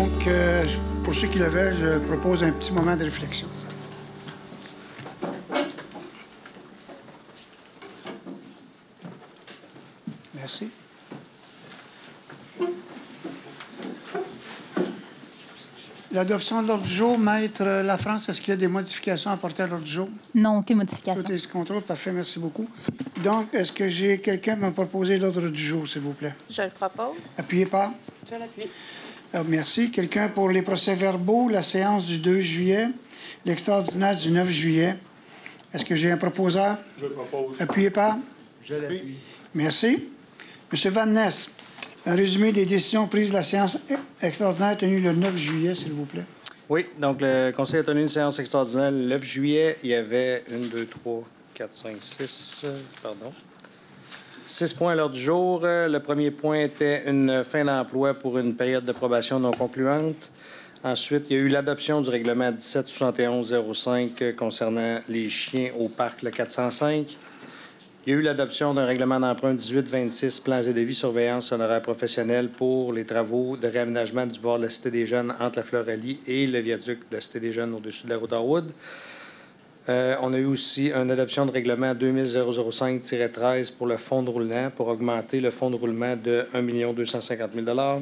Donc, pour ceux qui le veulent, je propose un petit moment de réflexion. Merci. L'adoption de l'ordre du jour, Maître Lafrance, est-ce qu'il y a des modifications apportées à l'ordre du jour? Non, aucune modification. Tout est sous contrôle. Parfait, merci beaucoup. Donc, est-ce que j'ai quelqu'un pour me proposer l'ordre du jour, s'il vous plaît? Je le propose. Appuyez par. Je l'appuie. Merci. Quelqu'un pour les procès-verbaux, la séance du 2 juillet, l'extraordinaire du 9 juillet. Est-ce que j'ai un proposeur? Je le propose. Appuyez par. Je l'appuie. Merci. M. Van Ness, un résumé des décisions prises de la séance extraordinaire tenue le 9 juillet, s'il vous plaît. Oui, donc le Conseil a tenu une séance extraordinaire le 9 juillet. Il y avait 6 points à l'ordre du jour. Le premier point était une fin d'emploi pour une période de probation non concluante. Ensuite, il y a eu l'adoption du règlement 1771-05 concernant les chiens au parc le 405. Il y a eu l'adoption d'un règlement d'emprunt 1826, plans et devis surveillance honoraire professionnelle pour les travaux de réaménagement du bord de la Cité des Jeunes entre la Floralie et le viaduc de la Cité des Jeunes au-dessus de la route Harwood. On a eu aussi une adoption de règlement 2005-13 pour le fonds de roulement, pour augmenter le fonds de roulement de 1 250 000 $.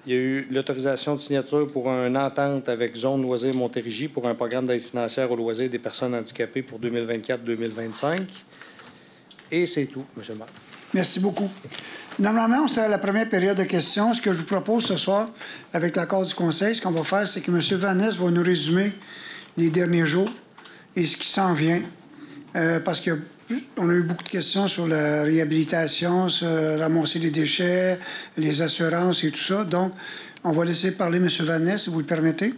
Il y a eu l'autorisation de signature pour une entente avec Zone Loisirs Montérégie pour un programme d'aide financière aux loisirs des personnes handicapées pour 2024-2025. Et c'est tout, M. le maire. Merci beaucoup. Normalement, on sera à la première période de questions. Ce que je vous propose ce soir, avec l'accord du Conseil, ce qu'on va faire, c'est que M. Van Ness va nous résumer les derniers jours et ce qui s'en vient. Parce qu'on a eu beaucoup de questions sur la réhabilitation, sur ramasser les déchets, les assurances et tout ça. Donc, on va laisser parler M. Van Ness, si vous le permettez.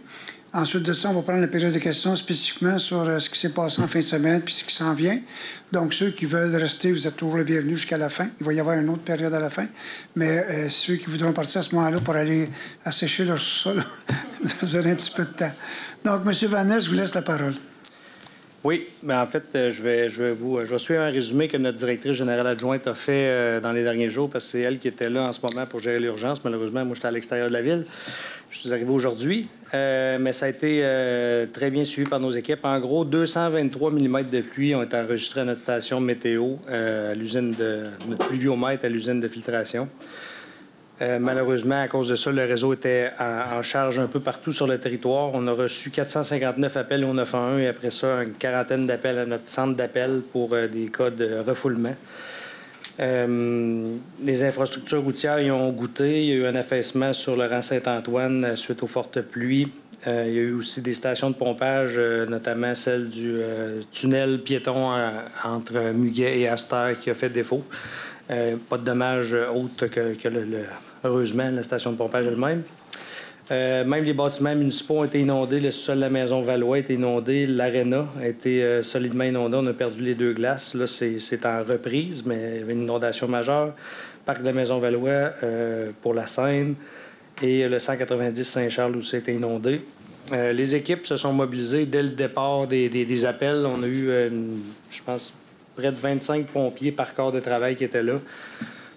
Ensuite de ça, on va prendre la période de questions spécifiquement sur ce qui s'est passé en fin de semaine puis ce qui s'en vient. Donc, ceux qui veulent rester, vous êtes toujours les bienvenus jusqu'à la fin. Il va y avoir une autre période à la fin. Mais ceux qui voudront partir à ce moment-là pour aller assécher leur sol, ça vous aura un petit peu de temps. Donc, M. Van Ness, je vous laisse la parole. Oui, mais en fait, je vais suivre un résumé que notre directrice générale adjointe a fait dans les derniers jours parce que c'est elle qui était là en ce moment pour gérer l'urgence. Malheureusement, moi, j'étais à l'extérieur de la ville. Je suis arrivé aujourd'hui, mais ça a été très bien suivi par nos équipes. En gros, 223 mm de pluie ont été enregistrés à notre station météo, à l'usine de notre pluviomètre à l'usine de filtration. Malheureusement, à cause de ça, le réseau était en charge un peu partout sur le territoire. On a reçu 459 appels au 911 et après ça, une quarantaine d'appels à notre centre d'appel pour des cas de refoulement. Les infrastructures routières y ont goûté. Il y a eu un affaissement sur le rang Saint-Antoine suite aux fortes pluies. Il y a eu aussi des stations de pompage, notamment celle du tunnel piéton entre Muguet et Astère qui a fait défaut. Pas de dommages autres que heureusement, la station de pompage elle-même. Même les bâtiments municipaux ont été inondés. Le sol de la maison Valois a été inondé. L'aréna a été solidement inondé. On a perdu les 2 glaces. Là, c'est en reprise, mais il y avait une inondation majeure. Parc de la maison Valois pour la Seine et le 190 Saint-Charles où c'était inondé. Les équipes se sont mobilisées dès le départ des appels. On a eu, je pense, près de 25 pompiers par corps de travail qui étaient là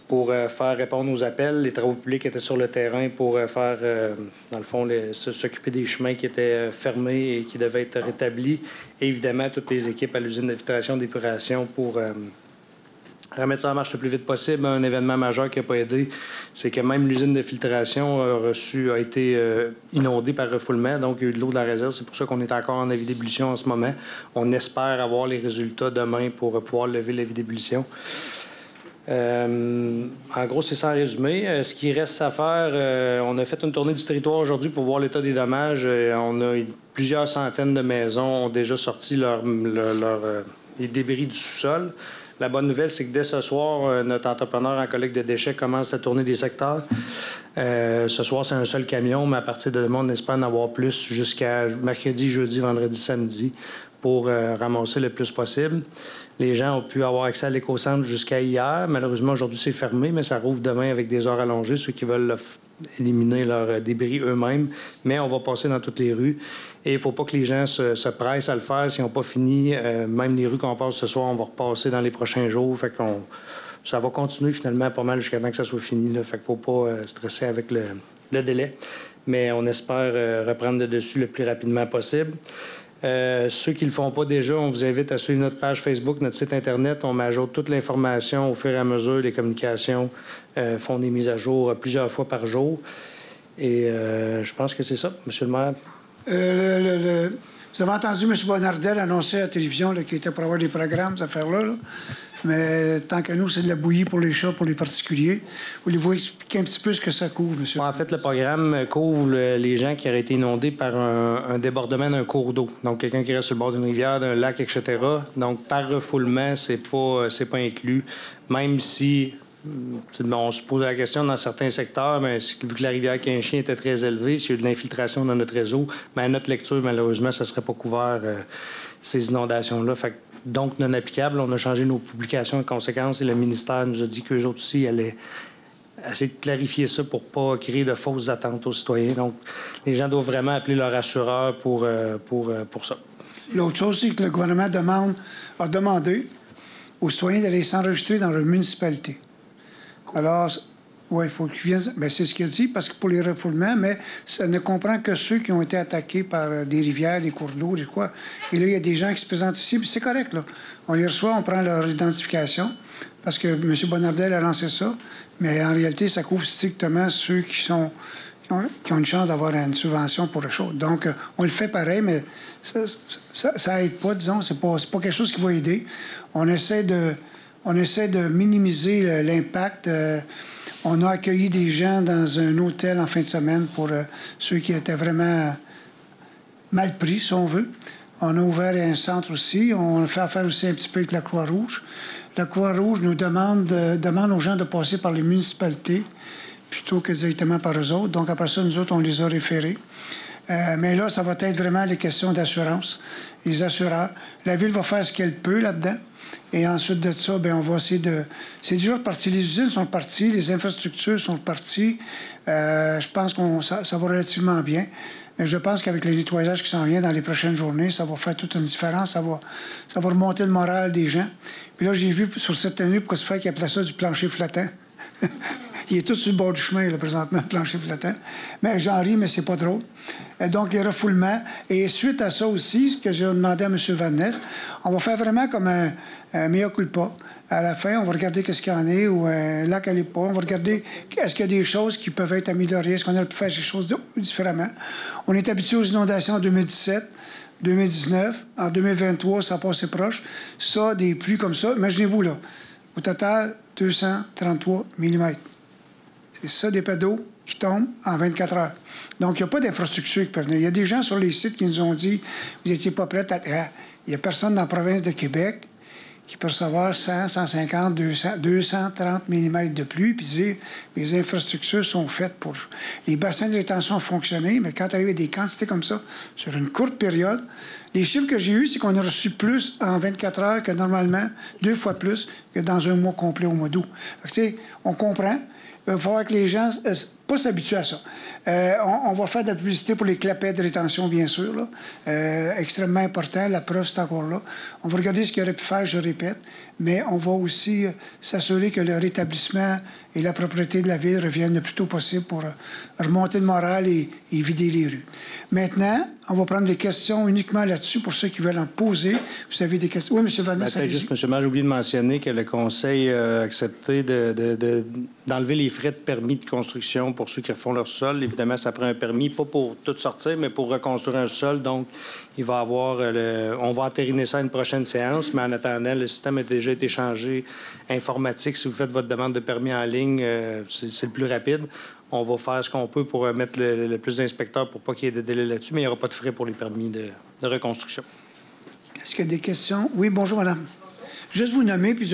pour faire répondre aux appels. Les travaux publics étaient sur le terrain pour faire, dans le fond, s'occuper des chemins qui étaient fermés et qui devaient être rétablis. Et évidemment, toutes les équipes à l'usine de filtration d'épuration pour remettre ça en marche le plus vite possible. Un événement majeur qui n'a pas aidé, c'est que même l'usine de filtration a été inondée par refoulement. Donc, il y a eu de l'eau dans la réserve. C'est pour ça qu'on est encore en avis d'ébullition en ce moment. On espère avoir les résultats demain pour pouvoir lever l'avis d'ébullition. En gros, c'est ça en résumé. Ce qui reste à faire, on a fait une tournée du territoire aujourd'hui pour voir l'état des dommages. On a plusieurs centaines de maisons ont déjà sorti les débris du sous-sol. La bonne nouvelle, c'est que dès ce soir, notre entrepreneur en collecte de déchets commence à tourner des secteurs. Ce soir, c'est un seul camion, mais à partir de demain, on espère en avoir plus jusqu'à mercredi, jeudi, vendredi, samedi pour ramasser le plus possible. Les gens ont pu avoir accès à l'éco-centre jusqu'à hier. Malheureusement, aujourd'hui, c'est fermé, mais ça rouvre demain avec des heures allongées, ceux qui veulent éliminer leurs débris eux-mêmes. Mais on va passer dans toutes les rues. Et il ne faut pas que les gens se pressent à le faire s'ils n'ont pas fini. Même les rues qu'on passe ce soir, on va repasser dans les prochains jours. Fait qu'on ça va continuer finalement pas mal jusqu'à temps que ça soit fini. Là. Fait qu'il ne faut pas stresser avec le délai. mais on espère reprendre le dessus le plus rapidement possible. Ceux qui ne le font pas déjà, on vous invite à suivre notre page Facebook, notre site Internet. On met à jour toute l'information au fur et à mesure. Les communications font des mises à jour plusieurs fois par jour. Et je pense que c'est ça, M. le maire. Vous avez entendu M. Bonnardel annoncer à la télévision qu'il était pour avoir des programmes, ces affaires-là. Là. Mais tant que nous, c'est de la bouillie pour les chats, pour les particuliers. Voulez-vous expliquer un petit peu ce que ça couvre, monsieur? En fait, le programme couvre les gens qui auraient été inondés par un débordement d'un cours d'eau. Donc, quelqu'un qui reste sur le bord d'une rivière, d'un lac, etc. Donc, par refoulement, c'est pas inclus. Même si on se pose la question dans certains secteurs, mais vu que la rivière Quinchien était très élevée, s'il y a eu de l'infiltration dans notre réseau, mais à notre lecture, malheureusement, ça ne serait pas couvert, ces inondations-là. Fait que, donc, non applicable. On a changé nos publications en conséquence et le ministère nous a dit qu'eux autres aussi allaient essayer de clarifier ça pour ne pas créer de fausses attentes aux citoyens. Donc, les gens doivent vraiment appeler leur assureur pour ça. L'autre chose, c'est que le gouvernement a demandé aux citoyens d'aller s'enregistrer dans leur municipalité. Alors, oui, il faut qu'ils viennent. Bien, c'est ce qu'il a dit, parce que pour les refoulements, mais ça ne comprend que ceux qui ont été attaqués par des rivières, des cours d'eau, des quoi. Et là, il y a des gens qui se présentent ici, puis c'est correct, là. On les reçoit, on prend leur identification, parce que M. Bonnardel a lancé ça, mais en réalité, ça couvre strictement ceux qui ont une chance d'avoir une subvention pour le chose. Donc, on le fait pareil, mais ça aide pas, disons. C'est pas quelque chose qui va aider. On essaie de minimiser l'impact. On a accueilli des gens dans un hôtel en fin de semaine pour ceux qui étaient vraiment mal pris, si on veut. On a ouvert un centre aussi. On fait affaire aussi un petit peu avec la Croix-Rouge. La Croix-Rouge nous demande aux gens de passer par les municipalités plutôt que directement par eux autres. Donc, après ça, nous autres, on les a référés. Mais là, ça va être vraiment les questions d'assurance. Les assureurs. La Ville va faire ce qu'elle peut là-dedans. Et ensuite de ça, bien, on va essayer de... C'est déjà parti. Les usines sont parties, les infrastructures sont parties. Je pense que ça va relativement bien. Mais je pense qu'avec le nettoyage qui s'en vient dans les prochaines journées, ça va faire toute une différence. Ça va remonter le moral des gens. Puis là, j'ai vu sur cette année, pourquoi se fait qu'il appelait ça du plancher flottant. Il est tout sur le bord du chemin, là, présentement, le plancher flottant. Mais j'en ris, mais c'est pas drôle. Et donc, les refoulements. Et suite à ça aussi, ce que j'ai demandé à M. Van Ness, on va faire vraiment comme un mea culpa. À la fin, on va regarder qu'est-ce qu'il y en a, ou un lac à l'épaule. On va regarder est-ce qu'il y a des choses qui peuvent être améliorées, est-ce qu'on aurait pu faire ces choses différemment. On est habitué aux inondations en 2017, 2019. En 2023, ça passait proche. Ça, des pluies comme ça, imaginez-vous, là, au total, 233 mm. C'est ça, des pets d'eau qui tombent en 24 heures. Donc, il n'y a pas d'infrastructure qui peut venir. Il y a des gens sur les sites qui nous ont dit « Vous n'étiez pas prêts à... » Il n'y a personne dans la province de Québec qui peut recevoir 100, 150, 200, 230 mm de pluie puis dire « Les infrastructures sont faites pour... » Les bassins de rétention ont fonctionné, mais quand arrive à des quantités comme ça, sur une courte période, les chiffres que j'ai eus, c'est qu'on a reçu plus en 24 heures que normalement, 2 fois plus que dans un mois complet au mois d'août. On comprend. Il va falloir que les gens pas s'habituent à ça. On va faire de la publicité pour les clapets de rétention, bien sûr. Là. Extrêmement important. La preuve, c'est encore là. On va regarder ce qu'il aurait pu faire, je répète. Mais on va aussi s'assurer que le rétablissement et la propriété de la ville reviennent le plus tôt possible pour remonter le moral et vider les rues. Maintenant, on va prendre des questions uniquement là-dessus pour ceux qui veulent en poser. Vous avez des questions? Oui, M. Van Ness. Peut-être juste, M. Maire, j'ai oublié de mentionner que le Conseil a accepté d'enlever les frais de permis de construction pour ceux qui refont leur sol. Évidemment, ça prend un permis, pas pour tout sortir, mais pour reconstruire un sol. Donc, il va avoir on va entériner ça à une prochaine séance, mais en attendant, le système a déjà été changé informatique. Si vous faites votre demande de permis en ligne, c'est le plus rapide. On va faire ce qu'on peut pour mettre le plus d'inspecteurs pour pas qu'il y ait de délai là-dessus, mais il n'y aura pas de frais pour les permis de reconstruction. Est-ce qu'il y a des questions? Oui, bonjour, madame. Juste vous nommer, puis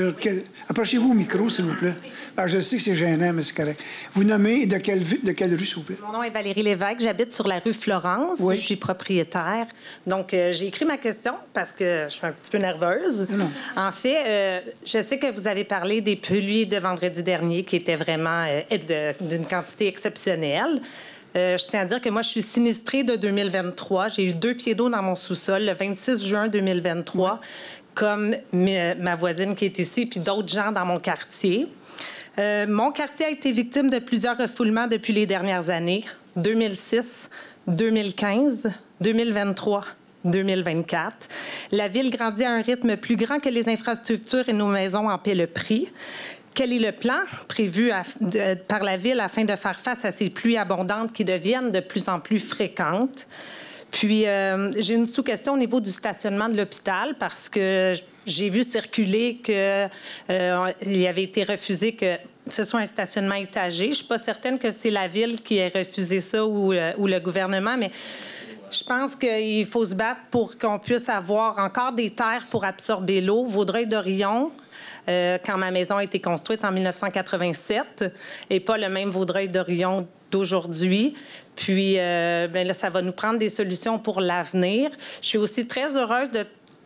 approchez-vous au micro, s'il vous plaît. Alors, je sais que c'est gênant, mais c'est correct. Vous nommez de quelle rue, s'il vous plaît? Mon nom est Valérie Lévesque. J'habite sur la rue Florence. Oui. Je suis propriétaire. Donc, j'ai écrit ma question parce que je suis un petit peu nerveuse. Non. En fait, je sais que vous avez parlé des pluies de vendredi dernier qui étaient vraiment d'une quantité exceptionnelle. Je tiens à dire que moi, je suis sinistrée de 2023. J'ai eu 2 pieds d'eau dans mon sous-sol le 26 juin 2023, oui. Comme ma voisine qui est ici, puis d'autres gens dans mon quartier. Mon quartier a été victime de plusieurs refoulements depuis les dernières années. 2006, 2015, 2023, 2024. La Ville grandit à un rythme plus grand que les infrastructures et nos maisons en paient le prix. Quel est le plan prévu par la Ville afin de faire face à ces pluies abondantes qui deviennent de plus en plus fréquentes? Puis, j'ai une sous-question au niveau du stationnement de l'hôpital parce que j'ai vu circuler qu'il avait été refusé que ce soit un stationnement étagé. Je ne suis pas certaine que c'est la Ville qui ait refusé ça ou le gouvernement, mais je pense qu'il faut se battre pour qu'on puisse avoir encore des terres pour absorber l'eau. Vaudreuil-Dorion, quand ma maison a été construite en 1987, et pas le même Vaudreuil-Dorion d'aujourd'hui. Puis, bien là, ça va nous prendre des solutions pour l'avenir. Je suis aussi très heureuse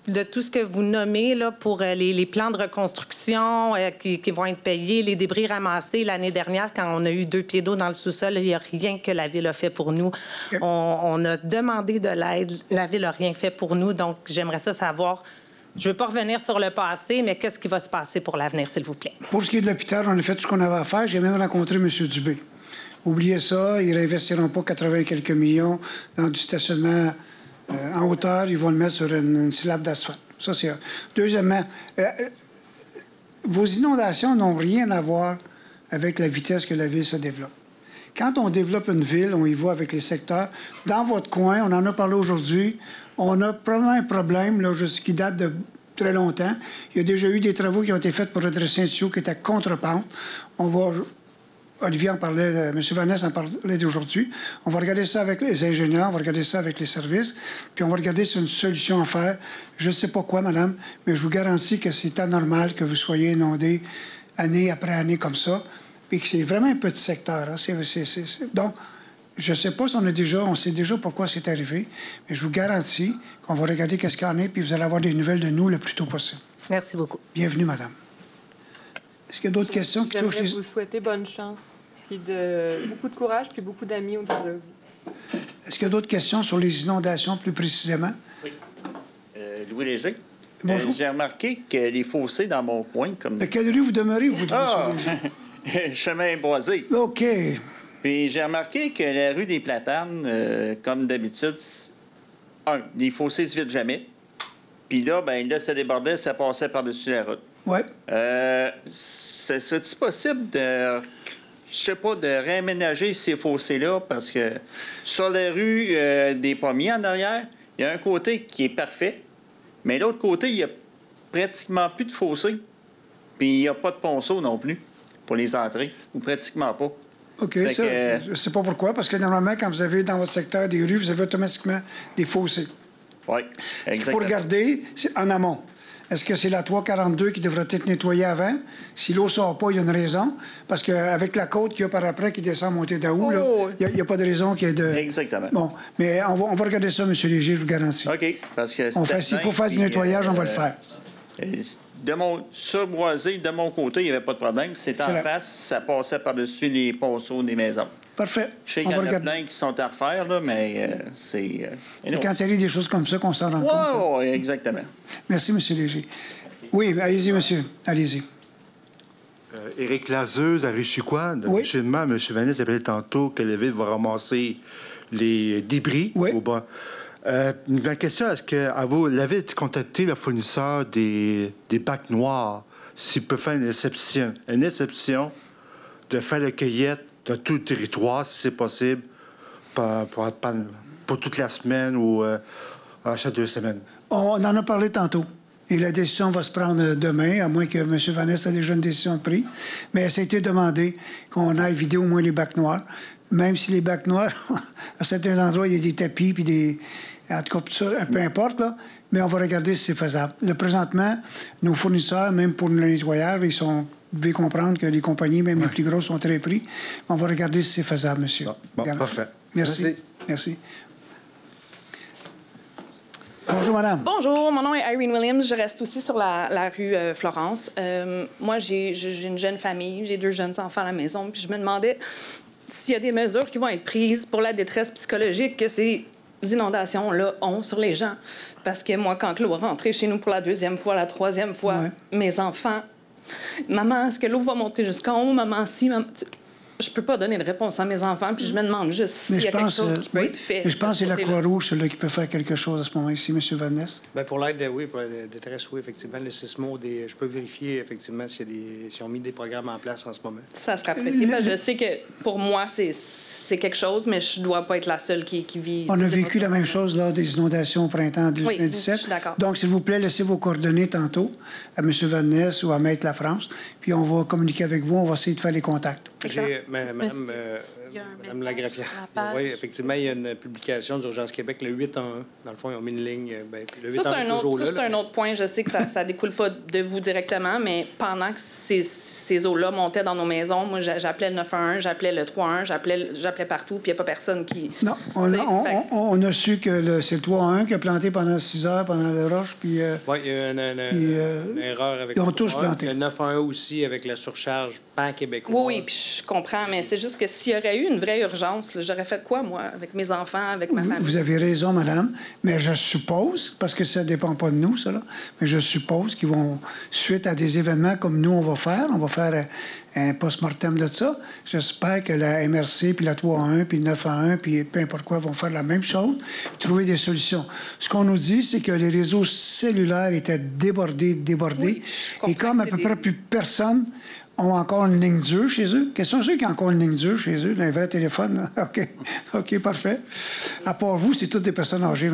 de tout ce que vous nommez là, pour les plans de reconstruction qui vont être payés, les débris ramassés. L'année dernière, quand on a eu 2 pieds d'eau dans le sous-sol, il n'y a rien que la Ville a fait pour nous. On a demandé de l'aide. La Ville n'a rien fait pour nous. Donc, j'aimerais ça savoir. Je ne veux pas revenir sur le passé, mais qu'est-ce qui va se passer pour l'avenir, s'il vous plaît? Pour ce qui est de l'hôpital, on a fait tout ce qu'on avait à faire. J'ai même rencontré M. Dubé. Oubliez ça, ils ne réinvestiront pas 80 et quelques millions dans du stationnement en hauteur. Ils vont le mettre sur une slab d'asphalte. Ça, c'est un. Deuxièmement, vos inondations n'ont rien à voir avec la vitesse que la ville se développe. Quand on développe une ville, on y va avec les secteurs. Dans votre coin, on en a parlé aujourd'hui, on a probablement un problème là, qui date de très longtemps. Il y a déjà eu des travaux qui ont été faits pour redresser un tuyau qui était à contre-pente. Olivier en parlait, M. Vanessa en parlait aujourd'hui. On va regarder ça avec les ingénieurs, on va regarder ça avec les services, puis on va regarder si c'est une solution à faire. Je ne sais pas quoi, madame, mais je vous garantis que c'est anormal que vous soyez inondé année après année comme ça, et que c'est vraiment un petit secteur. Hein. Donc, je ne sais pas si on sait déjà pourquoi c'est arrivé, mais je vous garantis qu'on va regarder qu'est-ce qu'il y en est, puis vous allez avoir des nouvelles de nous le plus tôt possible. Merci beaucoup. Bienvenue, madame. Est-ce qu'il y a d'autres questions qui touchent les... J'aimerais vous souhaiter bonne chance, puis beaucoup de courage, puis beaucoup d'amis autour de vous. Est-ce qu'il y a d'autres questions sur les inondations plus précisément? Oui. Louis Léger. Bonjour. J'ai remarqué que les fossés dans mon coin, comme... De quelle rue vous demeurez, vous? Chemin boisé. OK. Puis j'ai remarqué que la rue des Platanes, comme d'habitude, les fossés se vident jamais. Puis là, ça débordait, ça passait par-dessus la route. Oui. Serait-il possible de, de réaménager ces fossés-là? Parce que sur la rue des Pommiers en arrière, il y a un côté qui est parfait, mais l'autre côté, il n'y a pratiquement plus de fossés. Puis il n'y a pas de ponceau non plus pour les entrées, ou pratiquement pas. OK, ça, je ne sais pas pourquoi, parce que normalement, quand vous avez dans votre secteur des rues, vous avez automatiquement des fossés. Oui, exactement. Ce qu'il faut regarder, c'est en amont. Est-ce que c'est la 342 qui devrait être nettoyée avant? Si l'eau ne sort pas, il y a une raison. Parce qu'avec la côte qu'il y a par après qui descend montée d'Aou, il n'y a pas de raison qu'il y ait de... Exactement. Bon, mais on va regarder ça, M. Léger, je vous garantis. OK, parce que... S'il faut faire du nettoyage, on va le faire. Surboisé, de mon côté, il n'y avait pas de problème. C'est en face, ça passait par-dessus les ponceaux des maisons. Parfait. Je sais qu'il y en a plein qui sont à refaire, là, mais c'est... c'est quand il y a des choses comme ça qu'on s'en rend compte. Oui, exactement. Merci, M. Léger. Oui, allez-y, monsieur. Allez-y. Éric Lazeuse, à Richiquois. Oui. Justement, M. Vanessa appelait tantôt que la Ville va ramasser les débris au bas. Ma question, est-ce que la Ville a contacté le fournisseur des bacs noirs s'il peut faire une exception de faire la cueillette dans tout le territoire, si c'est possible, pour toute la semaine ou à chaque 2 semaines? On en a parlé tantôt. Et la décision va se prendre demain, à moins que M. Vanessa ait déjà une décision prise. Mais ça a été demandé qu'on aille vider au moins les bacs noirs. Même si les bacs noirs, à certains endroits, il y a des tapis, puis des... En tout cas, ça, peu importe, là. Mais on va regarder si c'est faisable. Là, présentement, nos fournisseurs, même pour le nettoyage, vous devez comprendre que les compagnies, même les plus grosses, sont très pris. On va regarder si c'est faisable, monsieur. Bon, parfait. Merci. Merci. Bonjour, madame. Bonjour, mon nom est Irene Williams. Je reste aussi sur la rue Florence. Moi, j'ai une jeune famille, j'ai 2 jeunes enfants à la maison. Puis je me demandais s'il y a des mesures qui vont être prises pour la détresse psychologique que ces inondations-là ont sur les gens. Parce que moi, quand l'eau est rentrée chez nous pour la 2e fois, la 3e fois, mes enfants... Maman, est-ce que l'eau va monter jusqu'en haut? Maman, si, maman... je peux pas donner de réponse à mes enfants, puis je me demande juste s'il y a quelque chose qui peut être fait. Mais je pense que c'est la Croix-Rouge, celui qui peut faire quelque chose à ce moment-ci, M. Van Ness. Bien, pour l'aide, oui, pour l'aide de détresse, oui, effectivement. Le SISMO, je peux vérifier, effectivement, s'ils ont mis des programmes en place en ce moment. Ça sera apprécié. Je sais que pour moi, c'est quelque chose, mais je ne dois pas être la seule qui vit. On a vécu la même chose lors des inondations au printemps 2017. Oui, je suis d'accord. Donc, s'il vous plaît, laissez vos coordonnées tantôt à M. Van Ness ou à Maître Lafrance, puis on va communiquer avec vous, on va essayer de faire les contacts. Madame Lagrafière. Oui, effectivement, il y a une publication d'Urgence Québec, le 8-1-1. Dans le fond, ils ont mis une ligne. Le 8 ça, c'est un autre point. Je sais que ça ne découle pas de vous directement, mais pendant que ces eaux-là montaient dans nos maisons, moi, j'appelais le 911, j'appelais le 311, j'appelais partout, puis il n'y a pas personne qui... Non, on a su que c'est le 311 qui a planté pendant 6 heures, pendant le roche, puis... Oui, il y a une erreur avec... Ils ont tous planté. Le 911 aussi, avec la surcharge pan-québécoise. Oui, puis je comprends, mais c'est juste que s'il y aurait eu une vraie urgence, j'aurais fait quoi, moi, avec mes enfants, avec ma famille? Vous avez raison, madame, mais je suppose, parce que ça ne dépend pas de nous, ça, là, mais je suppose qu'ils vont, suite à des événements comme nous, on va faire un post-mortem de ça. J'espère que la MRC, puis la 311, puis le 911, puis peu importe quoi, vont faire la même chose, trouver des solutions. Ce qu'on nous dit, c'est que les réseaux cellulaires étaient débordés, oui, et comme à peu près plus personne ont encore une ligne dure chez eux. Quels sont ceux qui ont encore une ligne dure chez eux? Un vrai téléphone? OK, parfait. À part vous, c'est toutes des personnes âgées.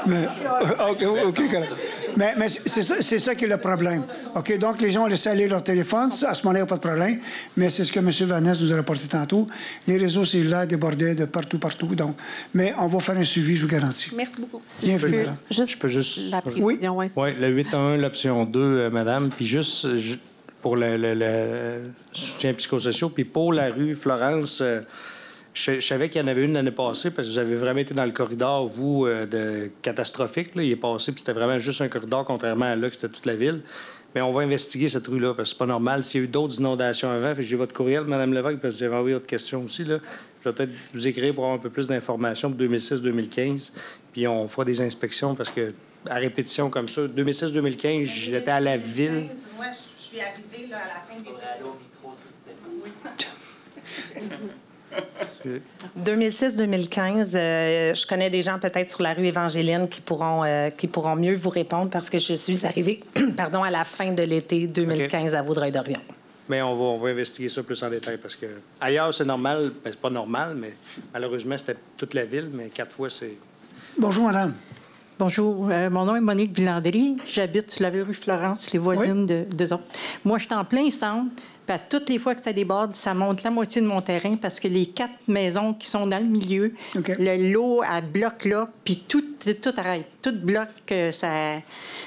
OK, correct. Mais c'est ça qui est le problème. OK, donc les gens ont laissé aller leur téléphone. À ce moment-là, il n'y a pas de problème. Mais c'est ce que M. Van Ness nous a rapporté tantôt. Les réseaux cellulaires débordaient de partout. Donc, mais on va faire un suivi, je vous garantis. Merci beaucoup. Bienvenue, madame. Je peux juste... La précision, oui, le 8-1-1, l'option 2, madame. Puis juste pour le soutien psychosocial. Puis pour la rue Florence... Je savais qu'il y en avait une l'année passée parce que vous avez vraiment été dans le corridor, vous, de catastrophique. Là. Il est passé, puis c'était vraiment juste un corridor, contrairement à là, que c'était toute la ville. Mais on va investiguer cette rue-là parce que c'est pas normal. S'il y a eu d'autres inondations avant, j'ai votre courriel, Mme Lévesque, parce que vous avez envoyé d'autres questions aussi. Là. Je vais peut-être vous écrire pour avoir un peu plus d'informations pour 2006-2015. Puis on fera des inspections parce que, à répétition comme ça, 2006-2015, j'étais à la ville. Moi, je suis arrivée là, à la fin des... 2006-2015, je connais des gens peut-être sur la rue Évangéline qui pourront mieux vous répondre parce que je suis arrivée à la fin de l'été 2015 à Vaudreuil-Dorion. Mais on va investiguer ça plus en détail parce que ailleurs, c'est normal. Ben, c'est pas normal, mais malheureusement, c'était toute la ville, mais 4 fois, c'est... Bonjour, madame. Bonjour, mon nom est Monique Villandry. J'habite sur la rue Florence, les voisines d'eux autres. Moi, je suis en plein centre. Puis à toutes les fois que ça déborde, ça monte la moitié de mon terrain parce que les 4 maisons qui sont dans le milieu, l'eau, elle bloque là, puis tout arrête. Tout bloque.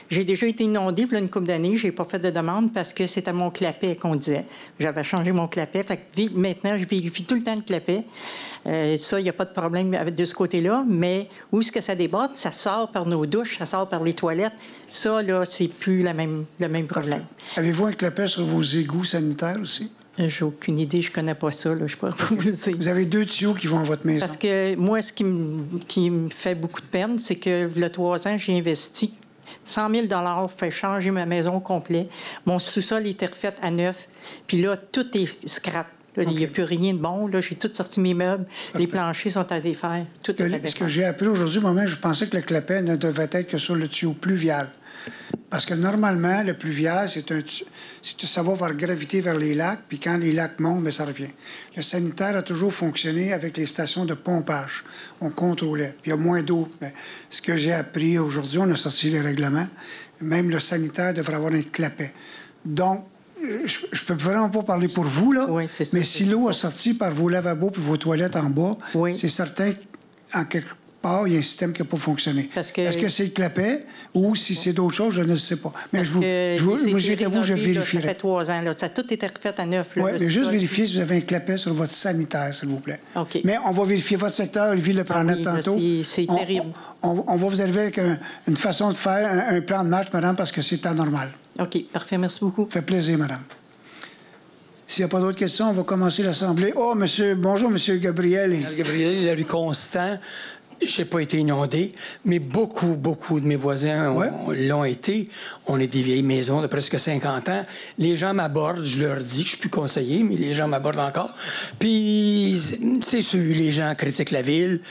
J'ai déjà été inondée il y a une couple d'années. Je n'ai pas fait de demande parce que c'était mon clapet qu'on disait. J'avais changé mon clapet. Fait que maintenant, je vérifie tout le temps le clapet. Ça, il n'y a pas de problème de ce côté-là. Mais où est-ce que ça déborde? Ça sort par nos douches, ça sort par les toilettes. Ça, là, c'est plus le même problème. Avez-vous un clapet sur vos égouts sanitaires aussi? J'ai aucune idée. Je connais pas ça. Là, je peux pas vous le dire. Vous avez 2 tuyaux qui vont à votre maison? Parce que moi, ce qui me fait beaucoup de peine, c'est que, il y a 3 ans, j'ai investi 100 000 $ fait changer ma maison au complet. Mon sous-sol était refait à neuf. Puis là, tout est scrap. Là, il n'y a plus rien de bon. Là, j'ai tout sorti mes meubles. Les planchers sont à défaire. Tout est à défaire. Ce que j'ai appris aujourd'hui, moi-même, je pensais que le clapet ne devait être que sur le tuyau pluvial. Parce que normalement, le pluvial, ça va vers gravité vers les lacs, puis quand les lacs montent, bien, ça revient. Le sanitaire a toujours fonctionné avec les stations de pompage. On contrôlait. Puis il y a moins d'eau. Bien, ce que j'ai appris aujourd'hui, on a sorti les règlements. Même le sanitaire devrait avoir un clapet. Donc, je ne peux vraiment pas parler pour vous, là. Oui, c'est ça, mais si l'eau a sorti par vos lavabos puis vos toilettes en bas, c'est certain qu'en quelque part, il y a un système qui n'a pas fonctionné. Est-ce que c'est le clapet ou si c'est d'autres choses, je ne sais pas. Mais je vérifierai. Ça fait 3 ans. Là. Ça a tout été refait à neuf. Oui, mais juste vérifier si vous avez un clapet sur votre sanitaire, s'il vous plaît. OK. Mais on va vérifier votre secteur. Olivier le prenait tantôt. C'est terrible. On va vous arriver avec une façon de faire, un plan de match, madame, parce que c'est anormal. OK, parfait. Merci beaucoup. Ça fait plaisir, madame. S'il n'y a pas d'autres questions, on va commencer l'Assemblée. Bonjour, M. Gabriel. Gabriel, la rue Constant. Je n'ai pas été inondé, mais beaucoup de mes voisins l'ont été. On est des vieilles maisons de presque 50 ans. Les gens m'abordent, je leur dis que je suis plus conseiller, mais les gens m'abordent encore. Puis, c'est sûr, les gens critiquent la ville.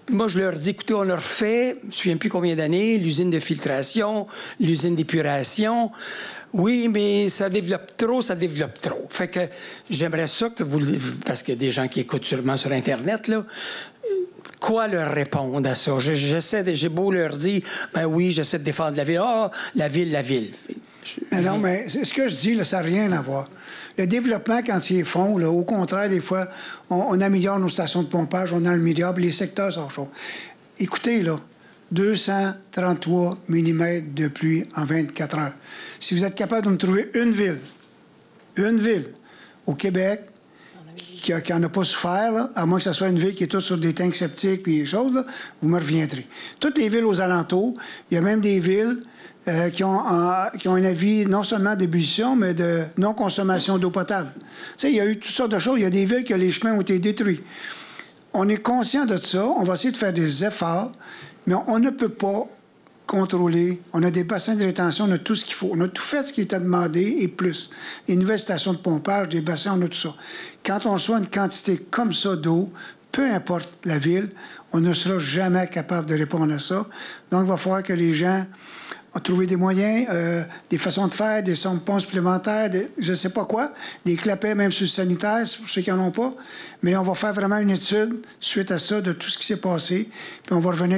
Moi, je leur dis, écoutez, on leur fait, je ne me souviens plus combien d'années, l'usine de filtration, l'usine d'épuration. Oui, mais ça développe trop. Fait que j'aimerais ça que vous... Parce qu'il y a des gens qui écoutent sûrement sur Internet, là. Quoi leur répondre à ça? J'ai beau leur dire, ben oui, j'essaie de défendre la ville. Ah, la ville. Mais non, mais ce que je dis, là, ça n'a rien à voir. Le développement, quand ils font, là, au contraire, des fois, on améliore nos stations de pompage, on améliore, les secteurs sont chauds. Écoutez, là, 233 mm de pluie en 24 heures. Si vous êtes capable de me trouver une ville au Québec qui n'en a pas souffert, là, à moins que ce soit une ville qui est toute sur des tanks septiques et des choses, là, vous me reviendrez. Toutes les villes aux alentours, il y a même des villes qui ont un avis non seulement d'ébullition, mais de non-consommation d'eau potable. Tu sais, il y a eu toutes sortes de choses. Il y a des villes que les chemins ont été détruits. On est conscient de ça. On va essayer de faire des efforts, mais on ne peut pas contrôler. On a des bassins de rétention, on a tout ce qu'il faut. On a tout fait ce qui était demandé et plus. Les nouvelles stations de pompage, des bassins, on a tout ça. Quand on reçoit une quantité comme ça d'eau, peu importe la ville, on ne sera jamais capable de répondre à ça. Donc, il va falloir que les gens ont trouvé des moyens, des façons de faire, des pompes supplémentaires, je ne sais pas quoi, des clapets même sur le sanitaire, pour ceux qui n'en ont pas. Mais on va faire vraiment une étude suite à ça de tout ce qui s'est passé. Puis on va revenir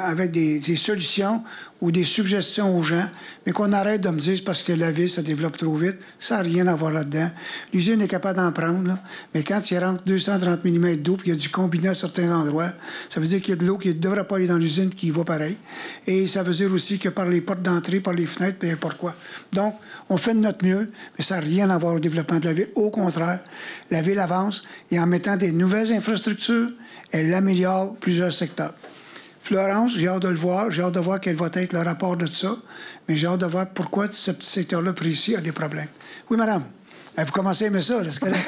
avec des solutions ou des suggestions aux gens, mais qu'on arrête de me dire parce que la ville se développe trop vite. Ça n'a rien à voir là-dedans. L'usine est capable d'en prendre, là, mais quand il rentre 230 mm d'eau puis il y a du combiné à certains endroits, ça veut dire qu'il y a de l'eau qui ne devrait pas aller dans l'usine qui va pareil. Et ça veut dire aussi que par les portes d'entrée, par les fenêtres, peu importe quoi. Donc, on fait de notre mieux, mais ça n'a rien à voir au développement de la ville. Au contraire, la ville avance et en mettant des nouvelles infrastructures, elle améliore plusieurs secteurs. Florence, j'ai hâte de le voir. J'ai hâte de voir quel va être le rapport de ça. Mais j'ai hâte de voir pourquoi ce petit secteur-là précis a des problèmes. Oui, madame. Vous commencez à aimer ça, là, c'est correct?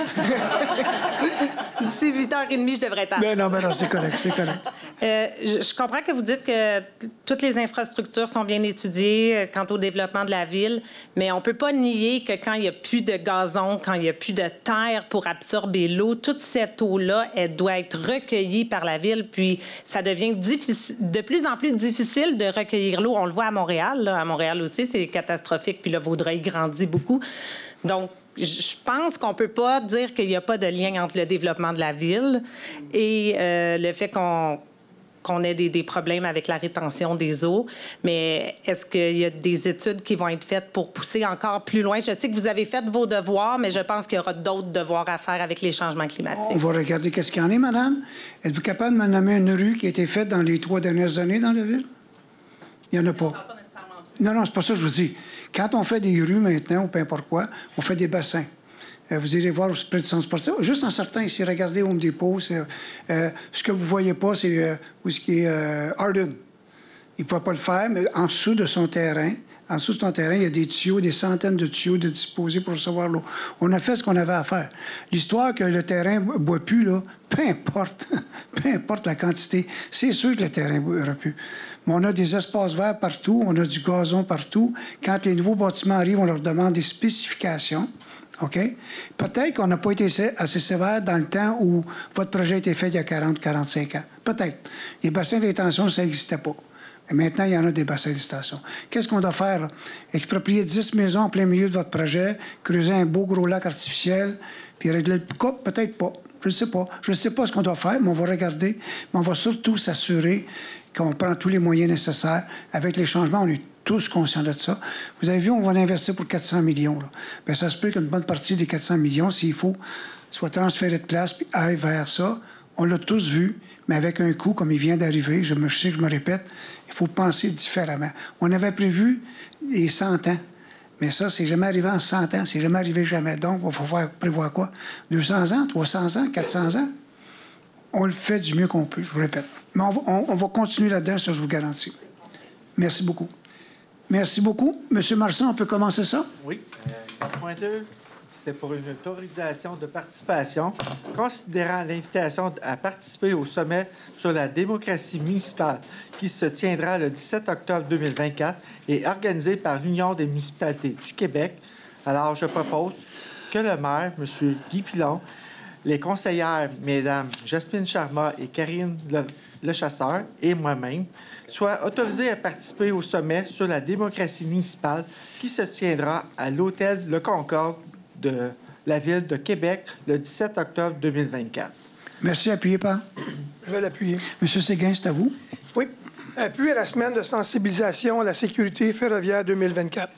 D'ici 8h30, je devrais être Ben non, c'est correct, c'est correct. Je comprends que vous dites que toutes les infrastructures sont bien étudiées quant au développement de la ville, mais on ne peut pas nier que quand il n'y a plus de gazon, quand il n'y a plus de terre pour absorber l'eau, toute cette eau-là, elle doit être recueillie par la ville, puis ça devient de plus en plus difficile de recueillir l'eau. On le voit à Montréal. Là. À Montréal aussi, c'est catastrophique, puis le Vaudreuil grandit beaucoup. Donc, je pense qu'on ne peut pas dire qu'il n'y a pas de lien entre le développement de la ville et le fait qu'on ait des problèmes avec la rétention des eaux. Mais est-ce qu'il y a des études qui vont être faites pour pousser encore plus loin? Je sais que vous avez fait vos devoirs, mais je pense qu'il y aura d'autres devoirs à faire avec les changements climatiques. On va regarder qu'est-ce qu'il y en est, madame. Êtes-vous capable de me nommer une rue qui a été faite dans les 3 dernières années dans la ville? Il n'y en a pas. Non, c'est pas ça que je vous dis. Quand on fait des rues maintenant, ou peu importe quoi, on fait des bassins. Vous irez voir près du centre sportif. Juste en sortant ici, regardez Home Depot. Ce que vous ne voyez pas, c'est où ce qui est Arden. Il ne pourra pas le faire, mais en dessous de son terrain, il y a des tuyaux, des centaines de tuyaux de disposés pour recevoir l'eau. On a fait ce qu'on avait à faire. L'histoire que le terrain ne boit plus, là, peu importe la quantité, c'est sûr que le terrain ne boira plus. Mais on a des espaces verts partout, on a du gazon partout. Quand les nouveaux bâtiments arrivent, on leur demande des spécifications. OK? Peut-être qu'on n'a pas été assez sévère dans le temps où votre projet a été fait il y a 40-45 ans. Peut-être. Les bassins de rétention, ça n'existait pas. Mais maintenant, il y en a des bassins de rétention. Qu'est-ce qu'on doit faire, là? Exproprier 10 maisons en plein milieu de votre projet, creuser un beau gros lac artificiel, puis régler le couple? Peut-être pas. Je ne sais pas. Je ne sais pas ce qu'on doit faire, mais on va regarder. Mais on va surtout s'assurer qu'on prend tous les moyens nécessaires. Avec les changements, on est tous conscients de ça. Vous avez vu, on va investir pour 400 millions. Là. Bien, ça se peut qu'une bonne partie des 400 millions, s'il faut, soit transférée de place puis aille vers ça. On l'a tous vu, mais avec un coût comme il vient d'arriver, je sais que je me répète, il faut penser différemment. On avait prévu les 100 ans, mais ça, c'est jamais arrivé en 100 ans, c'est jamais arrivé jamais. Donc, il faut prévoir quoi? 200 ans, 300 ans, 400 ans? On le fait du mieux qu'on peut, je vous répète. Mais on va continuer là-dedans, ça, je vous garantis. Merci beaucoup. Merci beaucoup. Monsieur Marsan, on peut commencer ça? Oui. Point 2. c'est pour une autorisation de participation, considérant l'invitation à participer au sommet sur la démocratie municipale qui se tiendra le 17 octobre 2024 et organisé par l'Union des municipalités du Québec. Alors, je propose que le maire, M. Guy Pilon, les conseillères, Mesdames Jasmine Charma et Karine Lechasseur, et moi-même, soient autorisés à participer au sommet sur la démocratie municipale qui se tiendra à l'hôtel Le Concorde de la Ville de Québec le 17 octobre 2024. Merci. Appuyé par? Je vais l'appuyer. Monsieur Séguin, c'est à vous. Oui. Appui à la semaine de sensibilisation à la sécurité ferroviaire 2024.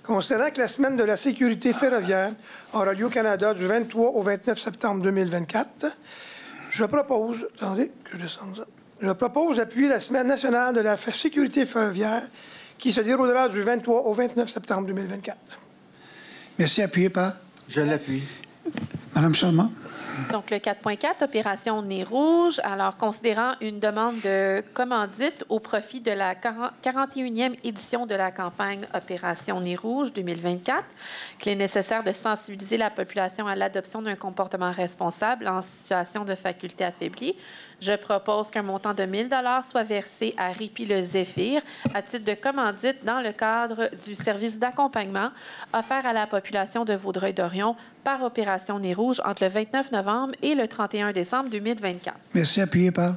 Considérant que la semaine de la sécurité ferroviaire aura lieu au Canada du 23 au 29 septembre 2024, je propose... Attendez, que je descende ça. Je propose d'appuyer la Semaine nationale de la sécurité ferroviaire qui se déroulera du 23 au 29 septembre 2024. Merci. Appuyé par? Je l'appuie. Madame Charmant. Donc, le 4.4, Opération Nez Rouge. Alors, considérant une demande de commandite au profit de la 41e édition de la campagne Opération Nez Rouge 2024, qu'il est nécessaire de sensibiliser la population à l'adoption d'un comportement responsable en situation de faculté affaiblie, je propose qu'un montant de 1 000 $ soit versé à Ripi le Zéphyr à titre de commandite dans le cadre du service d'accompagnement offert à la population de Vaudreuil-Dorion par Opération Nez Rouge entre le 29 novembre et le 31 décembre 2024. Merci. Appuyé par?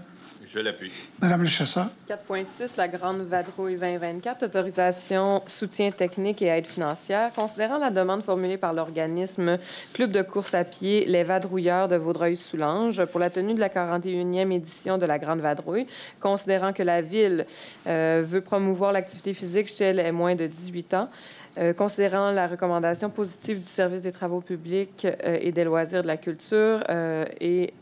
Je l'appuie. Madame Lechasseur. 4.6, la Grande Vadrouille 2024, autorisation, soutien technique et aide financière. Considérant la demande formulée par l'organisme Club de course à pied Les Vadrouilleurs de Vaudreuil-Soulanges pour la tenue de la 41e édition de la Grande Vadrouille, considérant que la Ville veut promouvoir l'activité physique chez les moins de 18 ans, considérant la recommandation positive du service des travaux publics et des loisirs de la culture et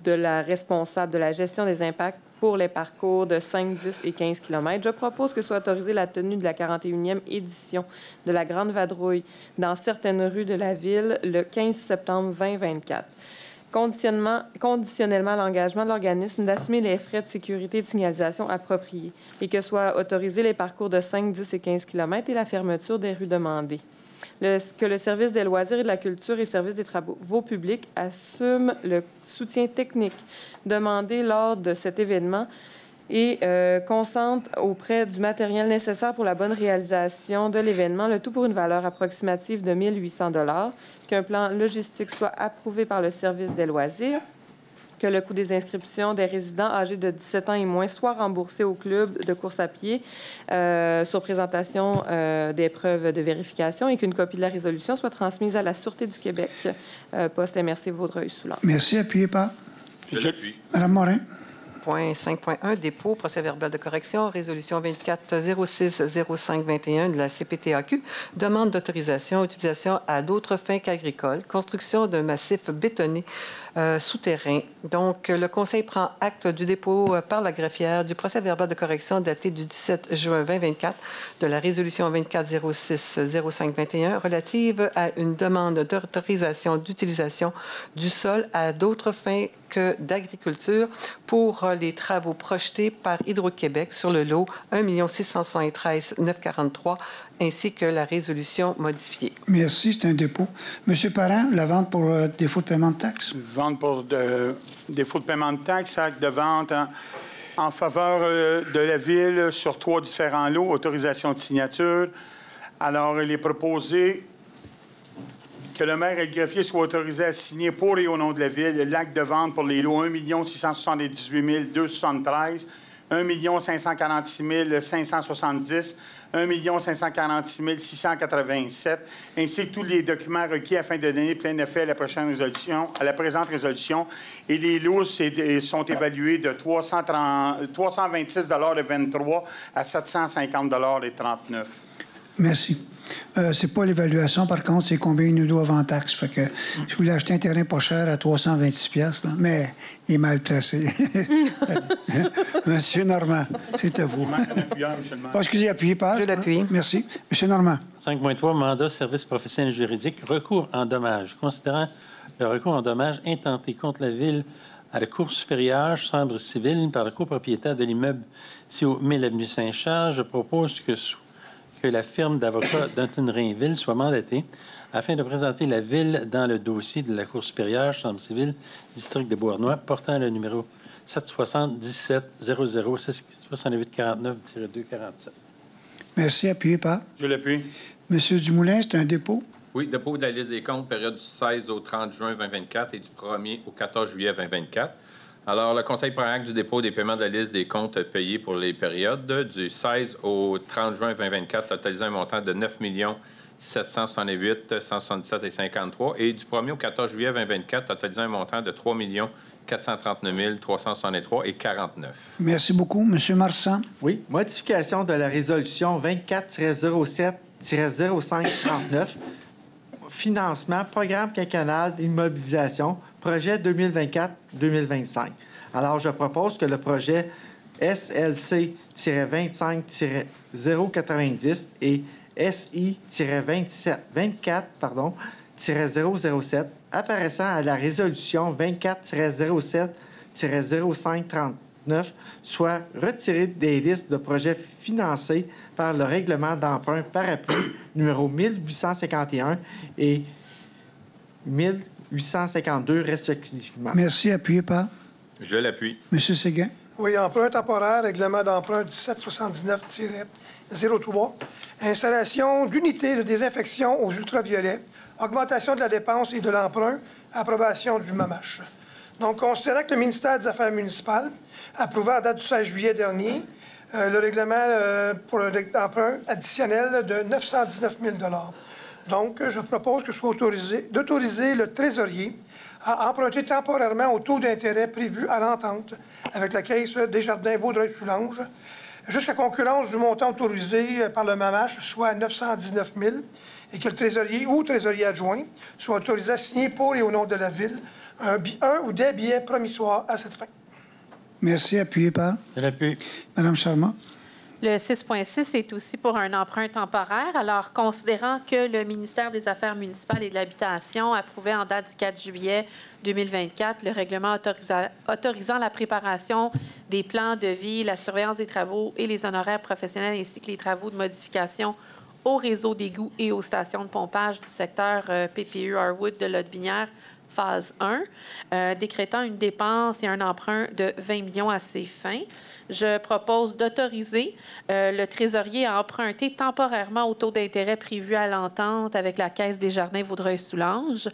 de la responsable de la gestion des impacts pour les parcours de 5, 10 et 15 km, je propose que soit autorisée la tenue de la 41e édition de la Grande Vadrouille dans certaines rues de la Ville le 15 septembre 2024. Conditionnellement à l'engagement de l'organisme d'assumer les frais de sécurité et de signalisation appropriés et que soient autorisés les parcours de 5, 10 et 15 km et la fermeture des rues demandées. Que le service des loisirs et de la culture et le service des travaux publics assument le soutien technique demandé lors de cet événement et concentre auprès du matériel nécessaire pour la bonne réalisation de l'événement, le tout pour une valeur approximative de 1 800 $, qu'un plan logistique soit approuvé par le service des loisirs, que le coût des inscriptions des résidents âgés de 17 ans et moins soit remboursé au club de course à pied sur présentation des preuves de vérification et qu'une copie de la résolution soit transmise à la Sûreté du Québec, poste MRC Vaudreuil-Soulanges. Merci. Appuyé par? Je l'appuie. Madame Morin. Point 5.1, dépôt, procès-verbal de correction, résolution 24-06-05-21 de la CPTAQ, demande d'autorisation, utilisation à d'autres fins qu'agricoles, construction d'un massif bétonné souterrain. Donc, le Conseil prend acte du dépôt par la greffière du procès-verbal de correction daté du 17 juin 2024 de la résolution 24-06-05-21 relative à une demande d'autorisation d'utilisation du sol à d'autres fins que d'agriculture pour les travaux projetés par Hydro-Québec sur le lot 1 673 943 ainsi que la résolution modifiée. Merci, c'est un dépôt. Monsieur Parent, la vente pour défaut de paiement de taxes. Vente pour défaut de paiement de taxes, acte de vente en faveur de la Ville sur 3 différents lots, autorisation de signature. Alors, il est proposé que le maire et le greffier soient autorisés à signer pour et au nom de la Ville l'acte de vente pour les lots 1 678 273, 1 546 570, 1 546 687, ainsi que tous les documents requis afin de donner plein effet à la présente résolution. Et les lots sont évalués de 326,23 à 750,39 $. Merci. C'est pas l'évaluation, par contre, c'est combien il nous doit en taxes. Fait que je voulais acheter un terrain pas cher à 326$, là, mais il est mal placé. Monsieur Normand, c'est à vous. Excusez, appuyez pas. Je l'appuie. Merci. Monsieur Normand. 5.3, mandat service professionnel juridique, recours en dommages. Considérant le recours en dommages intenté contre la Ville à la Cour supérieure, chambre civile, par le copropriétaire de l'immeuble situé au 1000 avenue Saint-Charles, je propose que la firme d'avocats d'Anton Rainville soit mandatée afin de présenter la Ville dans le dossier de la Cour supérieure, Chambre civile, district de Beauharnois, portant le numéro 770-17-00-6849-247. Merci. Appuyé par? Je l'appuie. Monsieur Dumoulin, c'est un dépôt? Oui, dépôt de la liste des comptes, période du 16 au 30 juin 2024 et du 1er au 14 juillet 2024. Alors, le Conseil prend acte du dépôt des paiements de la liste des comptes payés pour les périodes du 16 au 30 juin 2024, totalisant un montant de 9 768 177 et 53, et du 1er au 14 juillet 2024, totalisant un montant de 3 439 363 et 49. Merci beaucoup. Monsieur Marsan. Oui, modification de la résolution 24-07-0539, financement, programme quinquennal d'immobilisation, projet 2024-2025. Alors, je propose que le projet SLC-25-090 et SI-24-007 apparaissant à la résolution 24-07-0539 soit retirés des listes de projets financés par le règlement d'emprunt parapluie numéro 1851 et 1852 respectivement. Merci. Appuyé par? Je l'appuie. Monsieur Séguin. Oui, emprunt temporaire, règlement d'emprunt 1779-03, installation d'unités de désinfection aux ultraviolets, augmentation de la dépense et de l'emprunt, approbation du MAMACH. Donc, considérant que le ministère des Affaires municipales a approuvé à date du 16 juillet dernier le règlement pour un emprunt additionnel de 919 000 $. Donc, je propose que soit d'autoriser le trésorier à emprunter temporairement au taux d'intérêt prévu à l'entente avec la Caisse Desjardins-Vaudreuil-Soulanges jusqu'à concurrence du montant autorisé par le MAMACH, soit 919 000 $, et que le trésorier ou trésorier adjoint soit autorisé à signer pour et au nom de la Ville un ou des billets promissoires à cette fin. Merci. Appuyé par? Je l'appuie. Madame Charmant. Le 6.6 est aussi pour un emprunt temporaire. Alors, considérant que le ministère des Affaires municipales et de l'Habitation approuvait en date du 4 juillet 2024 le règlement autorisant la préparation des plans de vie, la surveillance des travaux et les honoraires professionnels ainsi que les travaux de modification au réseau d'égouts et aux stations de pompage du secteur PPU Harwood de Lotbinière, phase 1, décrétant une dépense et un emprunt de 20 millions à ces fins. Je propose d'autoriser le trésorier à emprunter temporairement au taux d'intérêt prévu à l'entente avec la Caisse Desjardins-Vaudreuil-Soulanges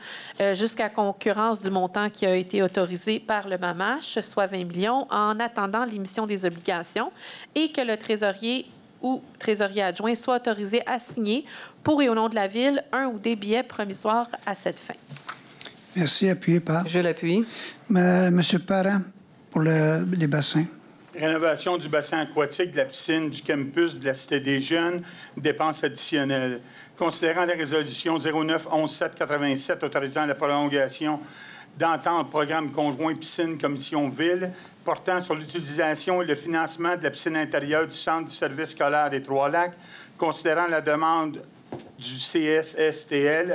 jusqu'à concurrence du montant qui a été autorisé par le MAMACH, soit 20 millions, en attendant l'émission des obligations, et que le trésorier ou trésorier adjoint soit autorisé à signer pour et au nom de la Ville un ou des billets promissoires à cette fin. Merci. Appuyé par? Je l'appuie. Monsieur Parent, pour les bassins. Rénovation du bassin aquatique de la piscine du campus de la Cité des Jeunes, dépenses additionnelles. Considérant la résolution 09-11-787 autorisant la prolongation d'entente programme conjoint piscine-commission-ville portant sur l'utilisation et le financement de la piscine intérieure du Centre du service scolaire des Trois-Lacs, considérant la demande du CSSTL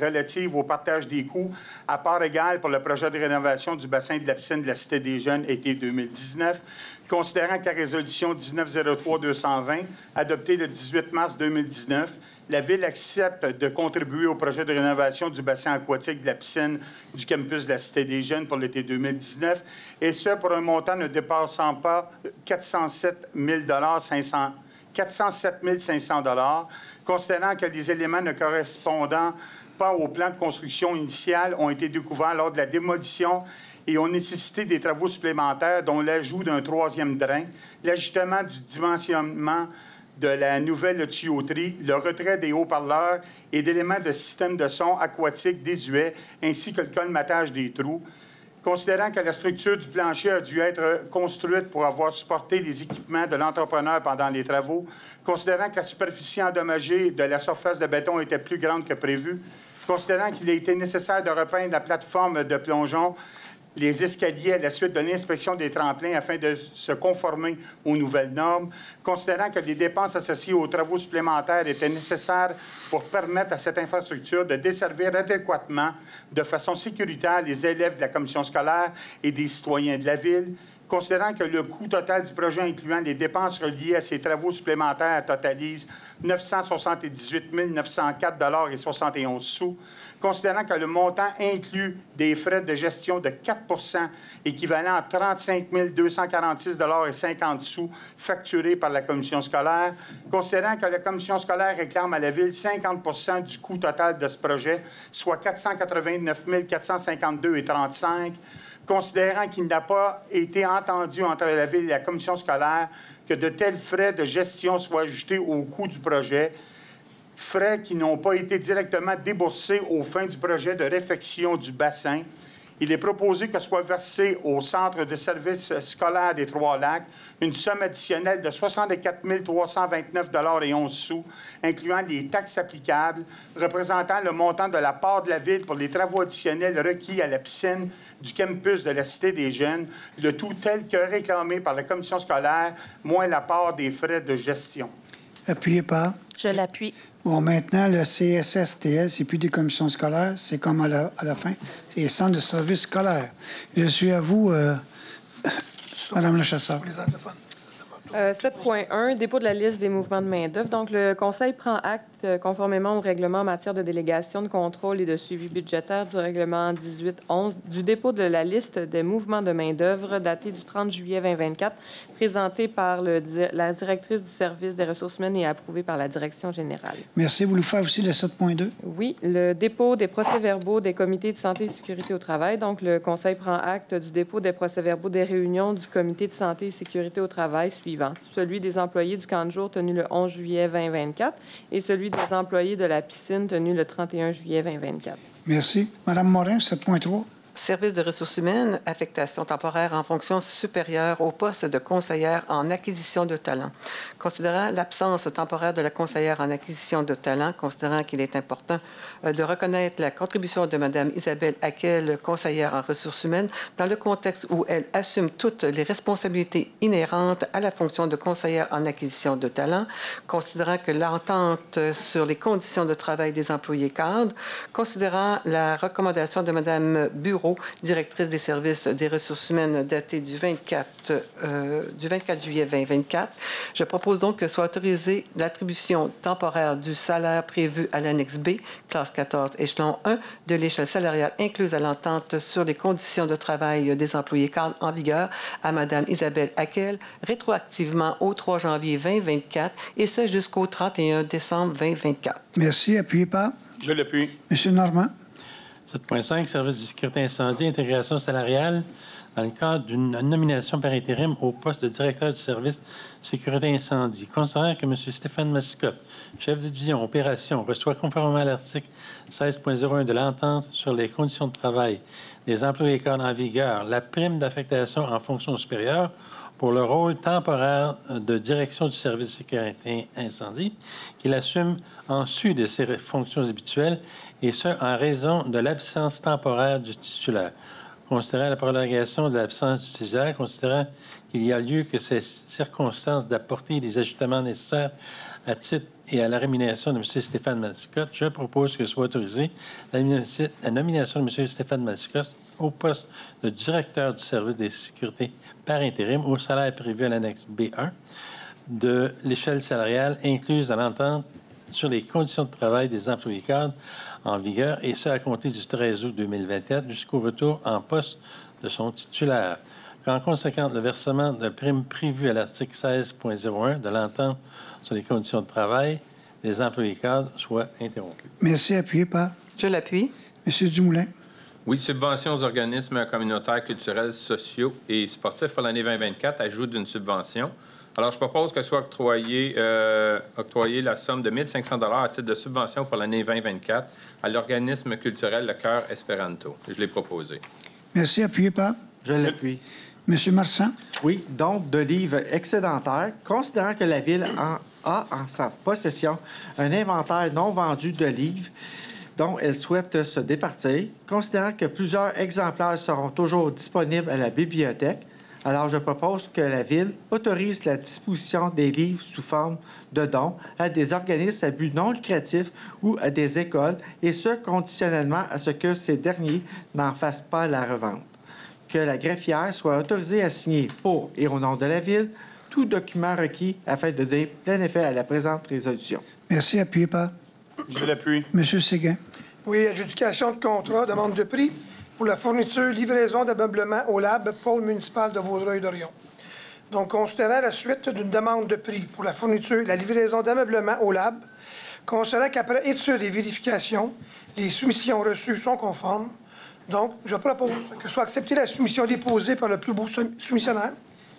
relative au partage des coûts à part égale pour le projet de rénovation du bassin de la piscine de la Cité des Jeunes été 2019, considérant que la résolution 1903-220, adoptée le 18 mars 2019, la Ville accepte de contribuer au projet de rénovation du bassin aquatique de la piscine du campus de la Cité des Jeunes pour l'été 2019, et ce, pour un montant ne dépassant pas 407 500 $, considérant que les éléments ne correspondant pas au plan de construction initial ont été découverts lors de la démolition et ont nécessité des travaux supplémentaires, dont l'ajout d'un troisième drain, l'ajustement du dimensionnement de la nouvelle tuyauterie, le retrait des haut-parleurs et d'éléments de système de son aquatique désuets, ainsi que le colmatage des trous. Considérant que la structure du plancher a dû être construite pour avoir supporté les équipements de l'entrepreneur pendant les travaux, considérant que la superficie endommagée de la surface de béton était plus grande que prévu, considérant qu'il a été nécessaire de repeindre la plateforme de plongeon, les escaliers à la suite de l'inspection des tremplins afin de se conformer aux nouvelles normes, considérant que les dépenses associées aux travaux supplémentaires étaient nécessaires pour permettre à cette infrastructure de desservir adéquatement, de façon sécuritaire, les élèves de la commission scolaire et des citoyens de la Ville, considérant que le coût total du projet incluant les dépenses reliées à ces travaux supplémentaires totalise 978 904 et 71 sous, considérant que le montant inclut des frais de gestion de 4 équivalent à 35 246 et 50 sous facturés par la commission scolaire, considérant que la commission scolaire réclame à la Ville 50 du coût total de ce projet, soit 489 452 et 35, considérant qu'il n'a pas été entendu entre la Ville et la commission scolaire que de tels frais de gestion soient ajoutés au coût du projet, frais qui n'ont pas été directement déboursés aux fins du projet de réfection du bassin. Il est proposé que soit versée au Centre de services scolaires des Trois-Lacs une somme additionnelle de 64 329 et 11 sous, incluant les taxes applicables, représentant le montant de la part de la Ville pour les travaux additionnels requis à la piscine du campus de la Cité des Jeunes, le tout tel que réclamé par la commission scolaire, moins la part des frais de gestion. Appuyé par? Je l'appuie. Bon, maintenant, le CSSTL, c'est plus des commissions scolaires, c'est comme à la fin, c'est les centres de services scolaires. Je suis à vous, Madame le chasseur. 7.1, dépôt de la liste des mouvements de main-d'œuvre. Donc, le Conseil prend acte, conformément au règlement en matière de délégation, de contrôle et de suivi budgétaire du règlement 1811, du dépôt de la liste des mouvements de main-d'œuvre daté du 30 juillet 2024, présenté par la directrice du service des ressources humaines et approuvée par la direction générale. Merci. Vous nous faites aussi le 7.2? Oui, le dépôt des procès-verbaux des comités de santé et sécurité au travail. Donc, le Conseil prend acte du dépôt des procès-verbaux des réunions du comité de santé et sécurité au travail suivant: celui des employés du camp de jour tenu le 11 juillet 2024 et celui des employés de la piscine tenu le 31 juillet 2024. Merci. Madame Morin, 7.3. Service de ressources humaines, affectation temporaire en fonction supérieure au poste de conseillère en acquisition de talent. Considérant l'absence temporaire de la conseillère en acquisition de talent, considérant qu'il est important de reconnaître la contribution de Mme Isabelle Aquel, conseillère en ressources humaines, dans le contexte où elle assume toutes les responsabilités inhérentes à la fonction de conseillère en acquisition de talent, considérant que l'entente sur les conditions de travail des employés cadres, considérant la recommandation de Mme Bureau, directrice des services des ressources humaines, datée du 24 juillet 2024. Je propose donc que soit autorisée l'attribution temporaire du salaire prévu à l'annexe B, classe 14, échelon 1, de l'échelle salariale incluse à l'entente sur les conditions de travail des employés cadres en vigueur à Mme Isabelle Aquel, rétroactivement au 3 janvier 2024, et ce jusqu'au 31 décembre 2024. Merci. Appuyé par? Je l'appuie. Monsieur Normand. 7.5, service de sécurité incendie, intégration salariale dans le cadre d'une nomination par intérim au poste de directeur du service sécurité incendie. Considérant que M. Stéphane Mascotte, chef de division opération, reçoit conformément à l'article 16.01 de l'entente sur les conditions de travail des employés cadres en vigueur la prime d'affectation en fonction supérieure pour le rôle temporaire de direction du service de sécurité incendie, qu'il assume en sus de ses fonctions habituelles, et ce, en raison de l'absence temporaire du titulaire. Considérant la prolongation de l'absence du titulaire, considérant qu'il y a lieu que ces circonstances d'apporter des ajustements nécessaires à titre et à la rémunération de M. Stéphane Mascotte, je propose que soit autorisée la nomination de M. Stéphane Mascotte au poste de directeur du service des sécurités par intérim au salaire prévu à l'annexe B1 de l'échelle salariale incluse dans l'entente sur les conditions de travail des employés cadres en vigueur, et ce, à compter du 13 août 2024 jusqu'au retour en poste de son titulaire. Qu'en conséquence, le versement de primes prévu à l'article 16.01 de l'entente sur les conditions de travail des employés cadres soit interrompu. Merci. Appuyé par? Je l'appuie. Monsieur Dumoulin. Oui, subvention aux organismes communautaires, culturels, sociaux et sportifs pour l'année 2024, ajout d'une subvention. Alors, je propose que soit octroyée la somme de 1 500 $ à titre de subvention pour l'année 2024 à l'organisme culturel Le Cœur Espéranto. Je l'ai proposé. Merci. Appuyé par? Je l'appuie. Monsieur Marsan. Oui, donc de livres excédentaires, considérant que la Ville a en sa possession un inventaire non vendu de livres dont elle souhaite se départir, considérant que plusieurs exemplaires seront toujours disponibles à la bibliothèque. Alors, je propose que la Ville autorise la disposition des livres sous forme de dons à des organismes à but non lucratif ou à des écoles, et ce, conditionnellement à ce que ces derniers n'en fassent pas la revente. que la greffière soit autorisée à signer pour et au nom de la Ville tout document requis afin de donner plein effet à la présente résolution. Merci. Appuyé par? Je l'appuie. Monsieur Séguin. Oui, adjudication de contrat, demande de prix pour la fourniture, livraison d'ameublement au Lab, pôle municipal de Vaudreuil-Dorion. Donc, considérant la suite d'une demande de prix pour la fourniture, la livraison d'ameublement au Lab, considérant qu'après étude et vérification, les soumissions reçues sont conformes, donc, je propose que soit acceptée la soumission déposée par le plus beau soumissionnaire.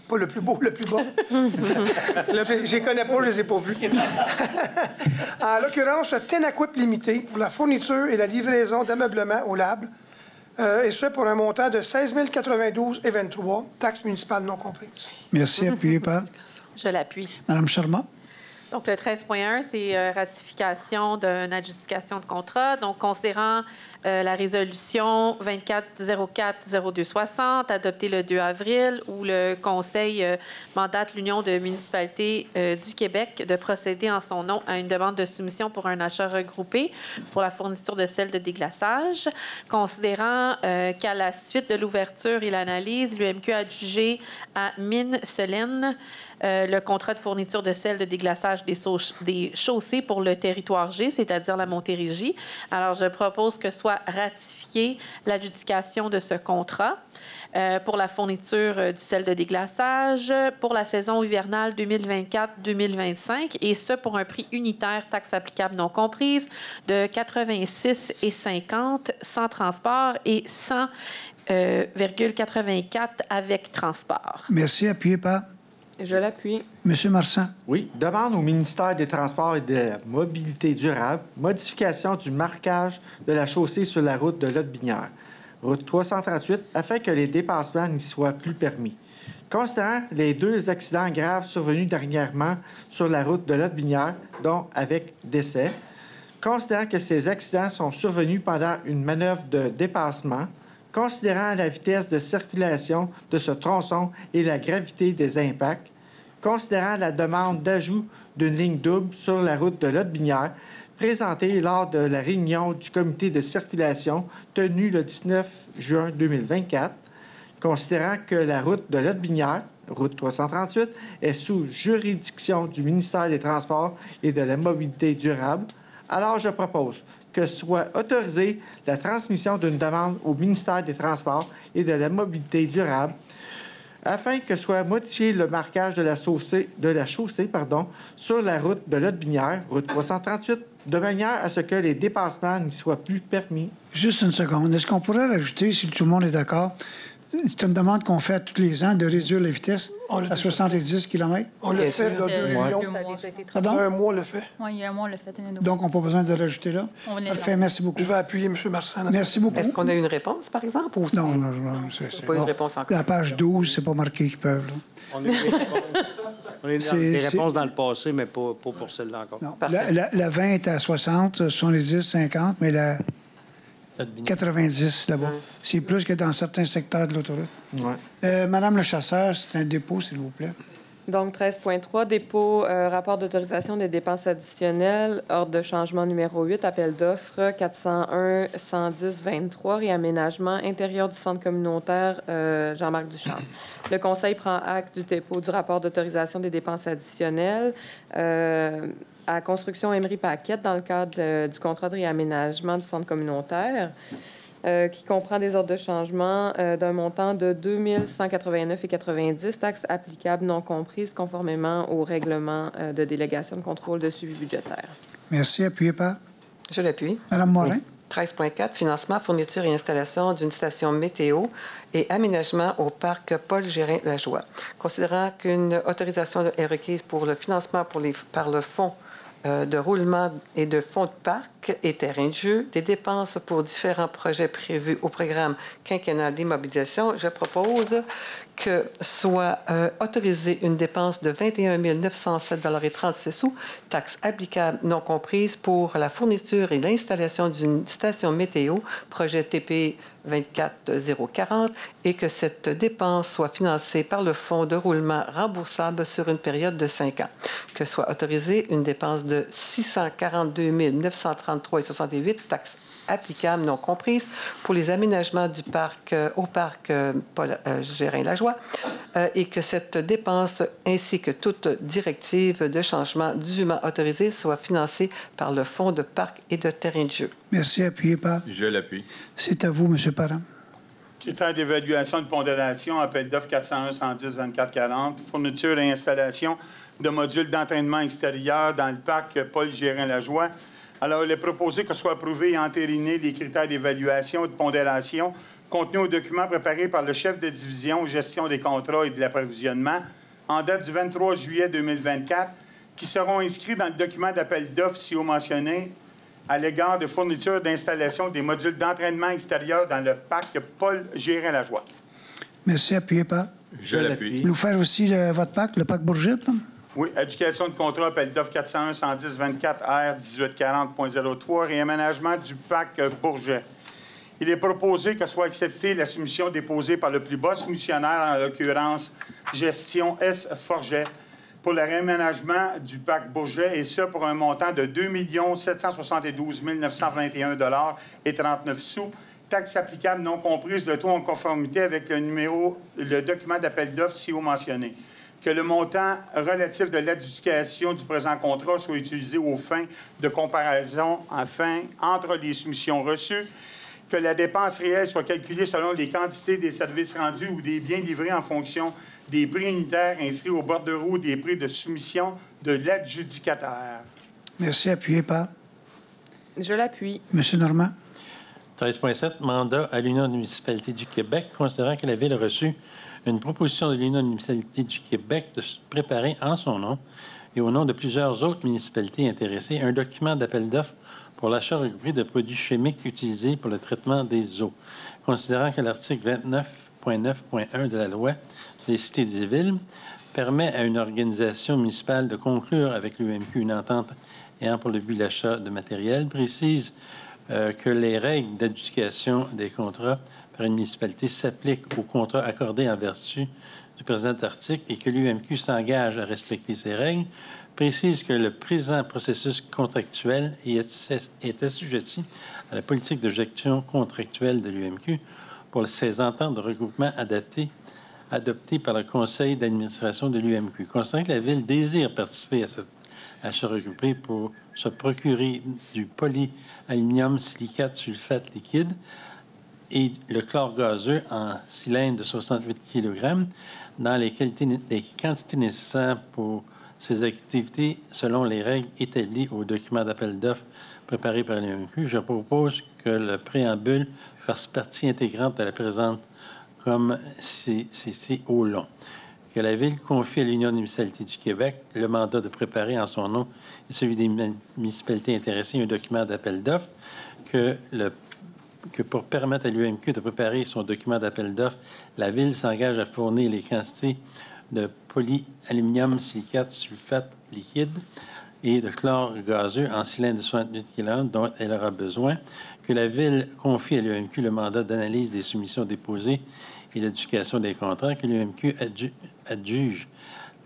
Pas le plus beau, le plus bas. Je les connais pas, je les ai pas vus. En l'occurrence, Tenaquip Limité pour la fourniture et la livraison d'ameublement au Lab, et ce pour un montant de 16 092,23 taxes municipales non comprises. Merci. Appuyé par? Je l'appuie. Madame Charmant. Donc, le 13.1, c'est ratification d'une adjudication de contrat. Donc, considérant la résolution 2404-0260, adoptée le 2 avril, où le Conseil mandate l'Union de municipalités du Québec de procéder en son nom à une demande de soumission pour un achat regroupé pour la fourniture de sel de déglaçage. Considérant qu'à la suite de l'ouverture et l'analyse, l'UMQ a adjugé à Mine Solène le contrat de fourniture de sel de déglaçage des chaussées pour le territoire G, c'est-à-dire la Montérégie. Alors, je propose que soit ratifiée l'adjudication de ce contrat pour la fourniture du sel de déglaçage pour la saison hivernale 2024-2025, et ce pour un prix unitaire, taxe applicable non comprise, de 86,50 sans transport et 100,84 avec transport. Merci. Appuyé par? Je l'appuie. Monsieur Marsan. Oui. Demande au ministère des Transports et de la Mobilité durable modification du marquage de la chaussée sur la route de Lotbinière, route 338, afin que les dépassements n'y soient plus permis. Considérant les 2 accidents graves survenus dernièrement sur la route de Lotbinière, dont avec décès, considérant que ces accidents sont survenus pendant une manœuvre de dépassement, considérant la vitesse de circulation de ce tronçon et la gravité des impacts, considérant la demande d'ajout d'une ligne double sur la route de Lotbinière présentée lors de la réunion du comité de circulation tenue le 19 juin 2024, considérant que la route de Lotbinière, route 338, est sous juridiction du ministère des Transports et de la Mobilité durable, alors je propose que soit autorisée la transmission d'une demande au ministère des Transports et de la Mobilité durable afin que soit modifié le marquage de la chaussée sur la route de Lotbinière, route 338, de manière à ce que les dépassements n'y soient plus permis. Juste une seconde. Est-ce qu'on pourrait rajouter, si tout le monde est d'accord, c'est une demande qu'on fait tous les ans de réduire la vitesse à 70 km? On l'a fait dans 2 millions. Pardon? Un mois, on l'a fait. Oui, il y a un mois, on l'a fait. Donc, on n'a pas besoin de le rajouter là? Parfait, merci beaucoup. Je vais appuyer M. Marsan. Merci beaucoup. Est-ce qu'on a une réponse, par exemple? Ou non, c'est pas une réponse encore. La page 12, c'est pas marqué qu'ils peuvent. Là. On a eu des réponses dans le passé, mais pas pour celle-là encore. Non. La 20 est à 60, 70, 50, mais la 90 là-bas. C'est plus que dans certains secteurs de l'autoroute. Ouais. Madame le chasseur, c'est un dépôt, s'il vous plaît. Donc, 13.3, dépôt, rapport d'autorisation des dépenses additionnelles, ordre de changement numéro 8, appel d'offres 401-110-23, réaménagement intérieur du centre communautaire Jean-Marc Duchamp. Le Conseil prend acte du dépôt du rapport d'autorisation des dépenses additionnelles à construction Emery Paquette dans le cadre du contrat de réaménagement du centre communautaire. Qui comprend des ordres de changement d'un montant de 2 189,90 taxes applicables non comprises conformément au règlement de délégation de contrôle de suivi budgétaire. Merci. Appuyé par? Je l'appuie. Madame Morin. 13.4, financement, fourniture et installation d'une station météo et aménagement au parc Paul Gérin-Lajoie. Considérant qu'une autorisation est requise pour le financement par le fonds de roulement et de fonds de parc et terrain de jeu, des dépenses pour différents projets prévus au programme quinquennal d'immobilisation, je propose que soit autorisée une dépense de 21 907,36 $, taxes applicables non comprises pour la fourniture et l'installation d'une station météo, projet TP 24040, et que cette dépense soit financée par le fonds de roulement remboursable sur une période de 5 ans. Que soit autorisée une dépense de 642 933,68 $, taxes applicables non comprises pour les aménagements du parc au parc Paul Gérin-Lajoie et que cette dépense ainsi que toute directive de changement dûment autorisée soit financée par le Fonds de parc et de terrain de jeu. Merci. Appuyé par? Je l'appuie. C'est à vous, M. Parent. Critères d'évaluation et de pondération, appel d'offres 401-110-2440, fourniture et installation de modules d'entraînement extérieur dans le parc Paul Gérin-Lajoie. Alors, il est proposé que soient approuvés et entérinés les critères d'évaluation et de pondération contenus au document préparé par le chef de division gestion des contrats et de l'approvisionnement en date du 23 juillet 2024, qui seront inscrits dans le document d'appel d'offres ci-haut mentionné à l'égard de fourniture d'installation des modules d'entraînement extérieur dans le parc Paul Gérin-Lajoie. Merci. Appuyé par? Je l'appuie. Nous faire aussi votre parc, le parc Bourgette? Oui, éducation de contrat, appel d'offres 401-110-24R 1840.03, réaménagement du parc Bourget. Il est proposé que soit acceptée la soumission déposée par le plus bas soumissionnaire, en l'occurrence Gestion S. Forget, pour le réaménagement du parc Bourget, et ce pour un montant de 2 772 921 et 39 sous, taxes applicables non comprises, le taux en conformité avec le document d'appel d'offres ci-haut mentionné. Que le montant relatif de l'adjudication du présent contrat soit utilisé aux fins de comparaison entre les soumissions reçues, que la dépense réelle soit calculée selon les quantités des services rendus ou des biens livrés en fonction des prix unitaires inscrits au bordereau des prix de soumission de l'adjudicataire. Merci. Appuyé par? Je l'appuie. M. Normand. 13.7, mandat à l'Union des municipalités du Québec, considérant que la Ville a reçu une proposition de l'Union des municipalités du Québec de préparer en son nom et au nom de plusieurs autres municipalités intéressées un document d'appel d'offres pour l'achat regroupé de produits chimiques utilisés pour le traitement des eaux. Considérant que l'article 29.9.1 de la loi des cités et des villes permet à une organisation municipale de conclure avec l'UMQ une entente ayant pour le but l'achat de matériel, précise que les règles d'adjudication des contrats par une municipalité s'appliquent aux contrats accordés en vertu du présent article et que l'UMQ s'engage à respecter ces règles, précise que le présent processus contractuel est assujetti à la politique de gestion contractuelle de l'UMQ pour ces ententes de regroupement adoptées par le conseil d'administration de l'UMQ. Considérant que la Ville désire participer à cet achat regroupé pour se procurer du polyaluminium silicate sulfate liquide et le chlore gazeux en cylindre de 68 kg dans les quantités nécessaires pour ces activités selon les règles établies au document d'appel d'offres préparé par l'UMQ, je propose que le préambule fasse partie intégrante de la présente comme c'est au long. Que la Ville confie à l'Union des municipalités du Québec le mandat de préparer en son nom et celui des municipalités intéressées un document d'appel d'offres, que pour permettre à l'UMQ de préparer son document d'appel d'offres, la Ville s'engage à fournir les quantités de polyaluminium silicate sulfate liquide et de chlore gazeux en cylindre de 68 kg dont elle aura besoin, que la Ville confie à l'UMQ le mandat d'analyse des soumissions déposées et l'éducation des contrats, que l'UMQ adjuge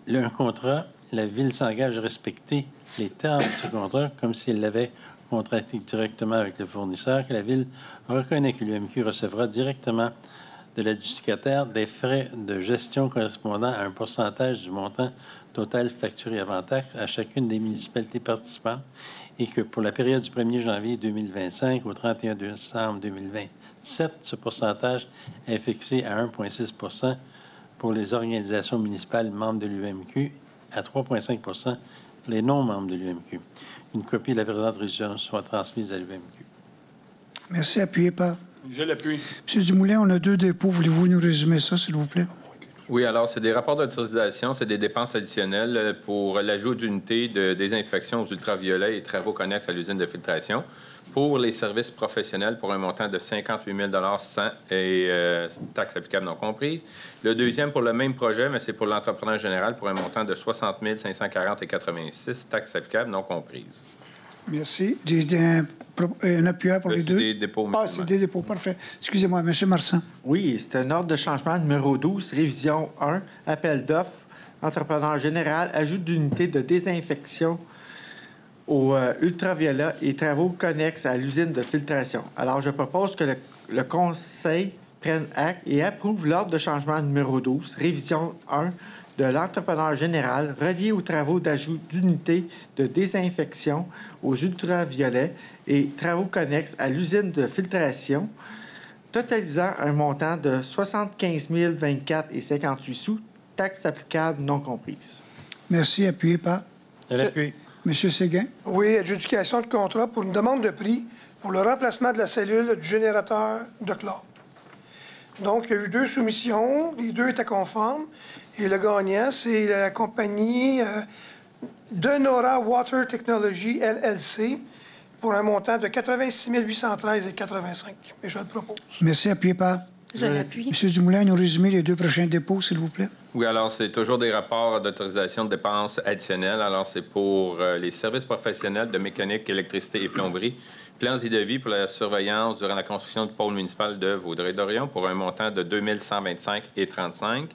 un contrat, la Ville s'engage à respecter les termes de ce contrat comme si elle l'avait contracté directement avec le fournisseur, que la Ville reconnaît que l'UMQ recevra directement de l'adjudicataire des frais de gestion correspondant à un pourcentage du montant total facturé avant taxe à chacune des municipalités participantes et que pour la période du 1er janvier 2025 au 31 décembre 2027, ce pourcentage est fixé à 1,6 pour les organisations municipales membres de l'UMQ, à 3,5 pour les non-membres de l'UMQ. Une copie de la présente résolution soit transmise à l'UMQ. Merci. Appuyé par? Je l'appuie. M. Dumoulin, on a 2 dépôts. Voulez-vous nous résumer ça, s'il vous plaît? Oui, alors, c'est des rapports d'autorisation, c'est des dépenses additionnelles pour l'ajout d'unités de désinfection aux ultraviolets et travaux connexes à l'usine de filtration pour les services professionnels pour un montant de 58 000 100 et taxes applicables non comprises. Le deuxième pour le même projet, mais c'est pour l'entrepreneur général pour un montant de 60 540 et 86 taxes applicables non comprises. Merci. Un appuyeur pour les deux? C'est des dépôts. C'est des dépôts, parfait. Excusez-moi, M. Marsan. Oui, c'est un ordre de changement numéro 12, révision 1, appel d'offres, entrepreneur général, ajout d'unité de désinfection aux ultraviolets et travaux connexes à l'usine de filtration. Alors, je propose que le Conseil prenne acte et approuve l'ordre de changement numéro 12, révision 1 de l'entrepreneur général relié aux travaux d'ajout d'unités de désinfection aux ultraviolets et travaux connexes à l'usine de filtration, totalisant un montant de 75 024,58 sous, taxes applicables non comprises. Merci. Appuyé par? Je l'appuie. Monsieur Séguin? Oui, adjudication de contrat pour une demande de prix pour le remplacement de la cellule du générateur de chlore. Donc, il y a eu 2 soumissions, les 2 étaient conformes, et le gagnant, c'est la compagnie Denora Water Technology, LLC, pour un montant de 86 813,85. Et je le propose. Merci. Appuyé par? Je l'appuie. Monsieur Dumoulin, nous résumer les 2 prochains dépôts, s'il vous plaît. Oui, alors c'est toujours des rapports d'autorisation de dépenses additionnelles. Alors c'est pour les services professionnels de mécanique, électricité et plomberie. Plans et devis pour la surveillance durant la construction du pôle municipal de Vaudreuil-Dorion pour un montant de 2 125,35.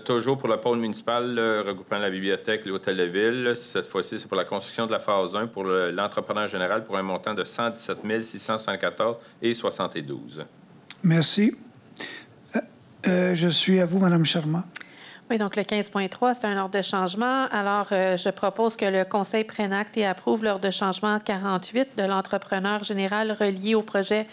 Toujours pour le pôle municipal regroupant la bibliothèque et l'hôtel de ville. Cette fois-ci, c'est pour la construction de la phase 1 pour l'entrepreneur général pour un montant de 117 674,72. Merci. Je suis à vous, Mme Charmant. Oui, donc le 15.3, c'est un ordre de changement. Alors, je propose que le Conseil prenne acte et approuve l'ordre de changement 48 de l'entrepreneur général relié au projet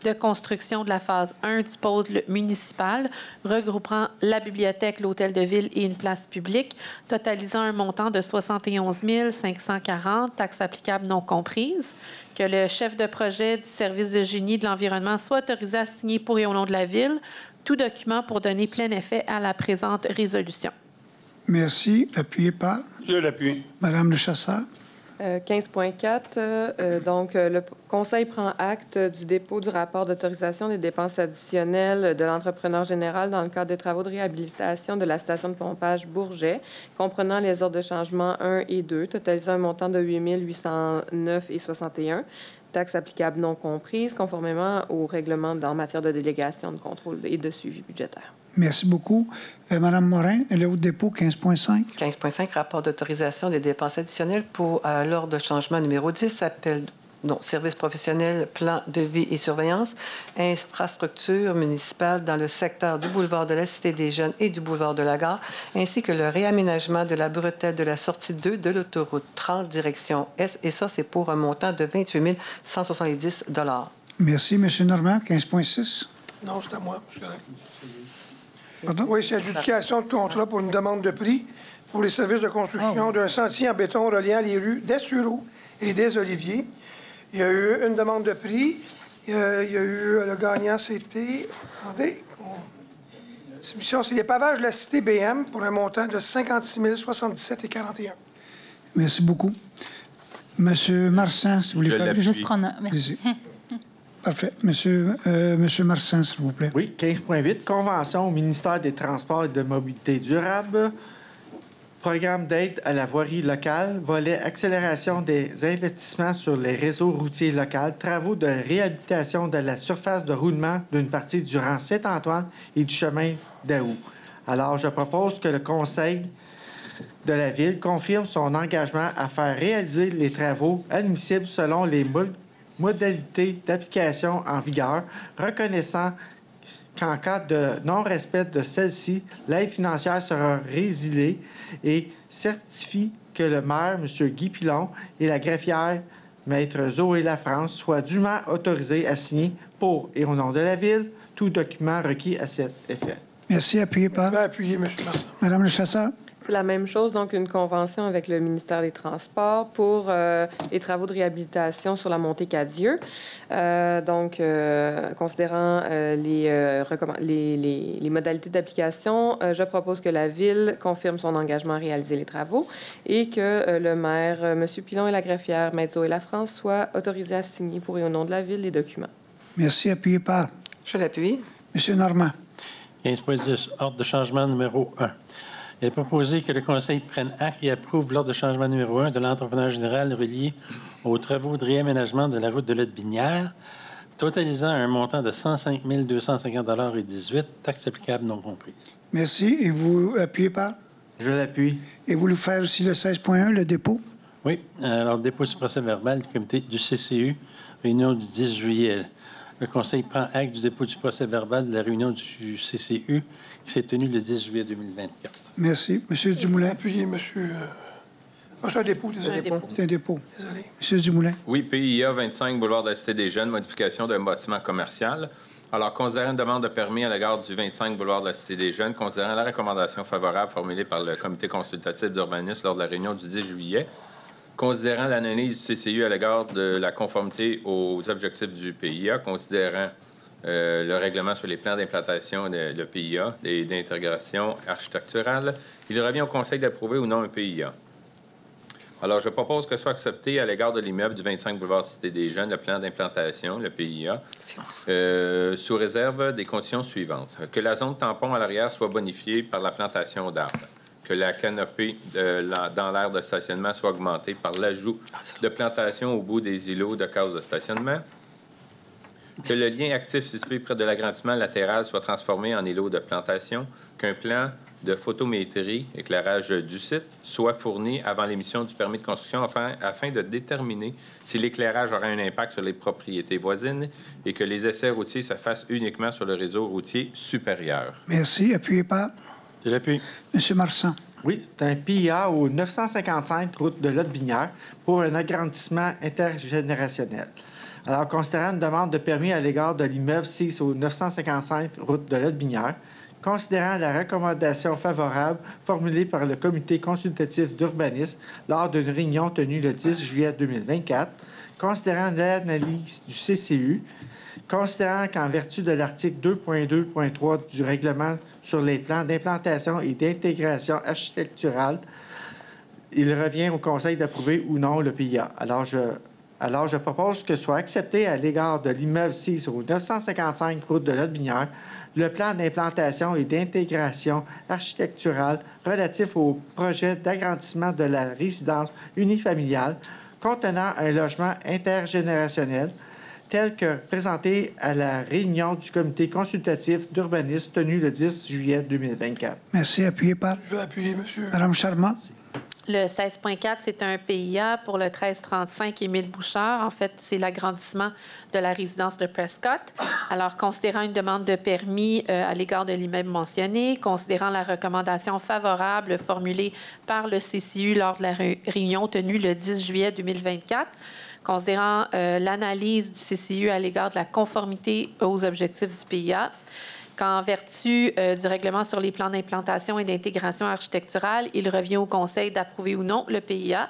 de construction de la phase 1 du pôle municipal, regroupant la bibliothèque, l'hôtel de ville et une place publique, totalisant un montant de 71 540, taxes applicables non comprises. Que le chef de projet du service de génie de l'environnement soit autorisé à signer pour et au nom de la Ville tout document pour donner plein effet à la présente résolution. Merci. Appuyé par? Je l'appuie. Madame le chasseur. 15.4. Donc, le Conseil prend acte du dépôt du rapport d'autorisation des dépenses additionnelles de l'entrepreneur général dans le cadre des travaux de réhabilitation de la station de pompage Bourget, comprenant les ordres de changement 1 et 2, totalisant un montant de 8 809,61, taxes applicables non comprises, conformément au règlement en matière de délégation, de contrôle et de suivi budgétaire. Merci beaucoup. Madame Morin, le haut dépôt 15.5. 15.5, rapport d'autorisation des dépenses additionnelles pour l'ordre de changement numéro 10, service professionnel, plan de vie et surveillance, infrastructure municipale dans le secteur du boulevard de la Cité des Jeunes et du boulevard de la Gare, ainsi que le réaménagement de la bretelle de la sortie 2 de l'autoroute 30 direction Est. Et ça, c'est pour un montant de 28 170 $. Merci. Monsieur Normand, 15.6. Non, c'est à moi. Pardon? Oui, c'est adjudication de contrat pour une demande de prix pour les services de construction d'un sentier en béton reliant les rues des Sureaux et des Oliviers. Il y a eu une demande de prix. Il y a eu le gagnant, c'était... Attendez. C'est les pavages de la cité BM pour un montant de 56 077,41. Merci beaucoup. Monsieur Marsan, si vous voulez faire... Juste prendre un... Merci. Parfait. Monsieur Marsan, s'il vous plaît. Oui, 15.8, convention au ministère des Transports et de Mobilité durable, programme d'aide à la voirie locale, volet accélération des investissements sur les réseaux routiers locaux, travaux de réhabilitation de la surface de roulement d'une partie du rang Saint-Antoine et du chemin d'Aou. Alors, je propose que le Conseil de la Ville confirme son engagement à faire réaliser les travaux admissibles selon les modalités d'application en vigueur, reconnaissant qu'en cas de non-respect de celle-ci, l'aide financière sera résiliée et certifie que le maire, M. Guy Pilon, et la greffière, Maître Zoé Lafrance, soient dûment autorisés à signer pour et au nom de la Ville tout document requis à cet effet. Merci. Appuyé par? Appuyé, M. Martin. Madame le chasseur. C'est la même chose, donc une convention avec le ministère des Transports pour les travaux de réhabilitation sur la montée Cadieux. Considérant les modalités d'application, je propose que la Ville confirme son engagement à réaliser les travaux et que le maire, M. Pilon et la greffière, Maître Zoé Lafrance, soient autorisés à signer pour et au nom de la Ville les documents. Merci. Appuyé par? Je l'appuie. Monsieur Normand. 15.10, ordre de changement numéro 1. Il est proposé que le Conseil prenne acte et approuve l'ordre de changement numéro 1 de l'entrepreneur général relié aux travaux de réaménagement de la route de l'Aude-Binière, totalisant un montant de 105 250,18 $, taxes applicables non comprises. Merci. Et vous appuyez par? Je l'appuie. Et vous voulez faire aussi le 16.1, le dépôt? Oui. Alors, dépôt du procès-verbal du comité du CCU, réunion du 10 juillet. Le Conseil prend acte du dépôt du procès-verbal de la réunion du CCU qui s'est tenue le 10 juillet 2024. Merci. Monsieur Dumoulin. Appuyez, monsieur... c'est un dépôt, désolé. C'est un dépôt. Désolé. Monsieur Dumoulin. Oui, PIA 25, boulevard de la Cité des Jeunes, modification d'un bâtiment commercial. Alors, considérant une demande de permis à l'égard du 25 boulevard de la Cité des Jeunes, considérant la recommandation favorable formulée par le comité consultatif d'urbanisme lors de la réunion du 10 juillet, considérant l'analyse du CCU à l'égard de la conformité aux objectifs du PIA, considérant le règlement sur les plans d'implantation de PIA et d'intégration architecturale, il revient au Conseil d'approuver ou non un PIA. Alors, je propose que soit accepté à l'égard de l'immeuble du 25 boulevard Cité des Jeunes le plan d'implantation, le PIA, sous réserve des conditions suivantes. Que la zone tampon à l'arrière soit bonifiée par la plantation d'arbres. Que la canopée dans l'aire de stationnement soit augmentée par l'ajout de plantations au bout des îlots de cases de stationnement. Que le lien actif situé près de l'agrandissement latéral soit transformé en îlot de plantation. Qu'un plan de photométrie, éclairage du site, soit fourni avant l'émission du permis de construction afin de déterminer si l'éclairage aura un impact sur les propriétés voisines et que les essais routiers se fassent uniquement sur le réseau routier supérieur. Merci. Appuyez par... Je l'appuie. Monsieur Marsan. Oui, c'est un PIA au 955 route de Lotbinière pour un agrandissement intergénérationnel. Alors, considérant une demande de permis à l'égard de l'immeuble 6 au 955 route de Lotbinière, considérant la recommandation favorable formulée par le comité consultatif d'urbanisme lors d'une réunion tenue le 10 juillet 2024, considérant l'analyse du CCU, considérant qu'en vertu de l'article 2.2.3 du règlement sur les plans d'implantation et d'intégration architecturale, il revient au Conseil d'approuver ou non le PIA. Alors, je propose que soit accepté à l'égard de l'immeuble 6 au 955 route de Lotbinière le plan d'implantation et d'intégration architecturale relatif au projet d'agrandissement de la résidence unifamiliale contenant un logement intergénérationnel tel que présenté à la réunion du comité consultatif d'urbanisme tenue le 10 juillet 2024. Merci. Appuyé par... Je vais appuyer, monsieur. Madame Charmant. Le 16.4, c'est un PIA pour le 1335 Émile Bouchard. En fait, c'est l'agrandissement de la résidence de Prescott. Alors, considérant une demande de permis à l'égard de l'immeuble mentionné, considérant la recommandation favorable formulée par le CCU lors de la réunion tenue le 10 juillet 2024, considérant l'analyse du CCU à l'égard de la conformité aux objectifs du PIA, qu'en vertu du règlement sur les plans d'implantation et d'intégration architecturale, il revient au Conseil d'approuver ou non le PIA.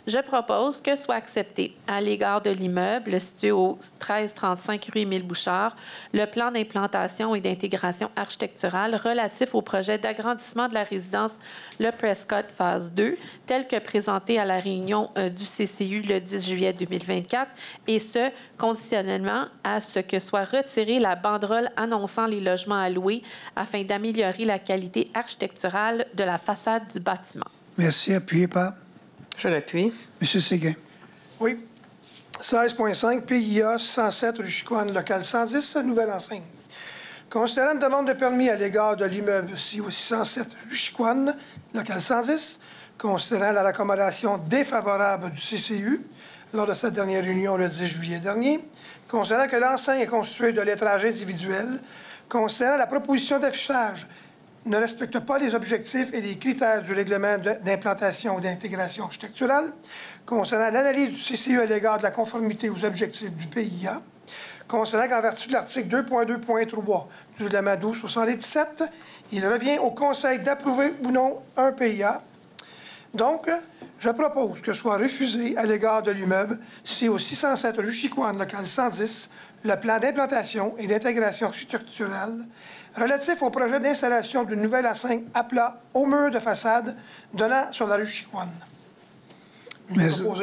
Je propose que soit accepté à l'égard de l'immeuble situé au 1335 rue Émile Bouchard le plan d'implantation et d'intégration architecturale relatif au projet d'agrandissement de la résidence Le Prescott phase 2, tel que présenté à la réunion du CCU le 10 juillet 2024, et ce, conditionnellement à ce que soit retirée la banderole annonçant les logements à louer afin d'améliorer la qualité architecturale de la façade du bâtiment. Merci. Appuyé par... Je l'appuie. Monsieur Séguin. Oui. 16.5, PIA 107 rue Chicoine, local 110, nouvelle enseigne. Considérant une demande de permis à l'égard de l'immeuble 607 rue Chicoine, local 110, considérant la recommandation défavorable du CCU lors de cette dernière réunion le 10 juillet dernier, considérant que l'enseigne est constituée de lettrage individuel, considérant la proposition d'affichage ne respecte pas les objectifs et les critères du règlement d'implantation ou d'intégration architecturale, concernant l'analyse du CCU à l'égard de la conformité aux objectifs du PIA, concernant qu'en vertu de l'article 2.2.3 du règlement 1277, il revient au Conseil d'approuver ou non un PIA. Donc, je propose que soit refusé à l'égard de l'immeuble, c'est au 607 rue Chicoine, local 110, le plan d'implantation et d'intégration architecturale relatif au projet d'installation d'une nouvelle enseigne à plat au mur de façade donnant sur la rue Chicoine.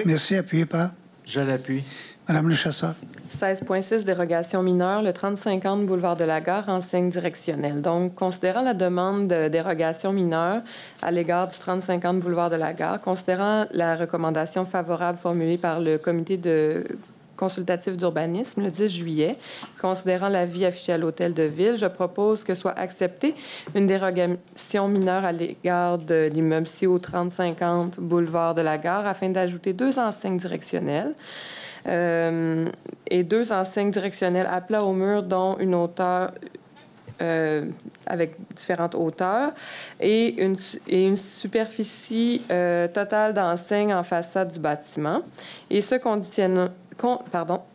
Merci. Appuyé par... Je l'appuie. Madame le chasseur. 16.6, dérogation mineure, le 3050 boulevard de la Gare, enseigne directionnelle. Donc, considérant la demande de dérogation mineure à l'égard du 3050 boulevard de la Gare, considérant la recommandation favorable formulée par le comité consultatif d'urbanisme le 10 juillet. Considérant l'avis affiché à l'hôtel de ville, je propose que soit acceptée une dérogation mineure à l'égard de l'immeuble CO 3050 boulevard de la Gare afin d'ajouter 2 enseignes directionnelles. Et 2 enseignes directionnelles à plat au mur, dont une hauteur avec différentes hauteurs et une superficie totale d'enseignes en façade du bâtiment. Et ce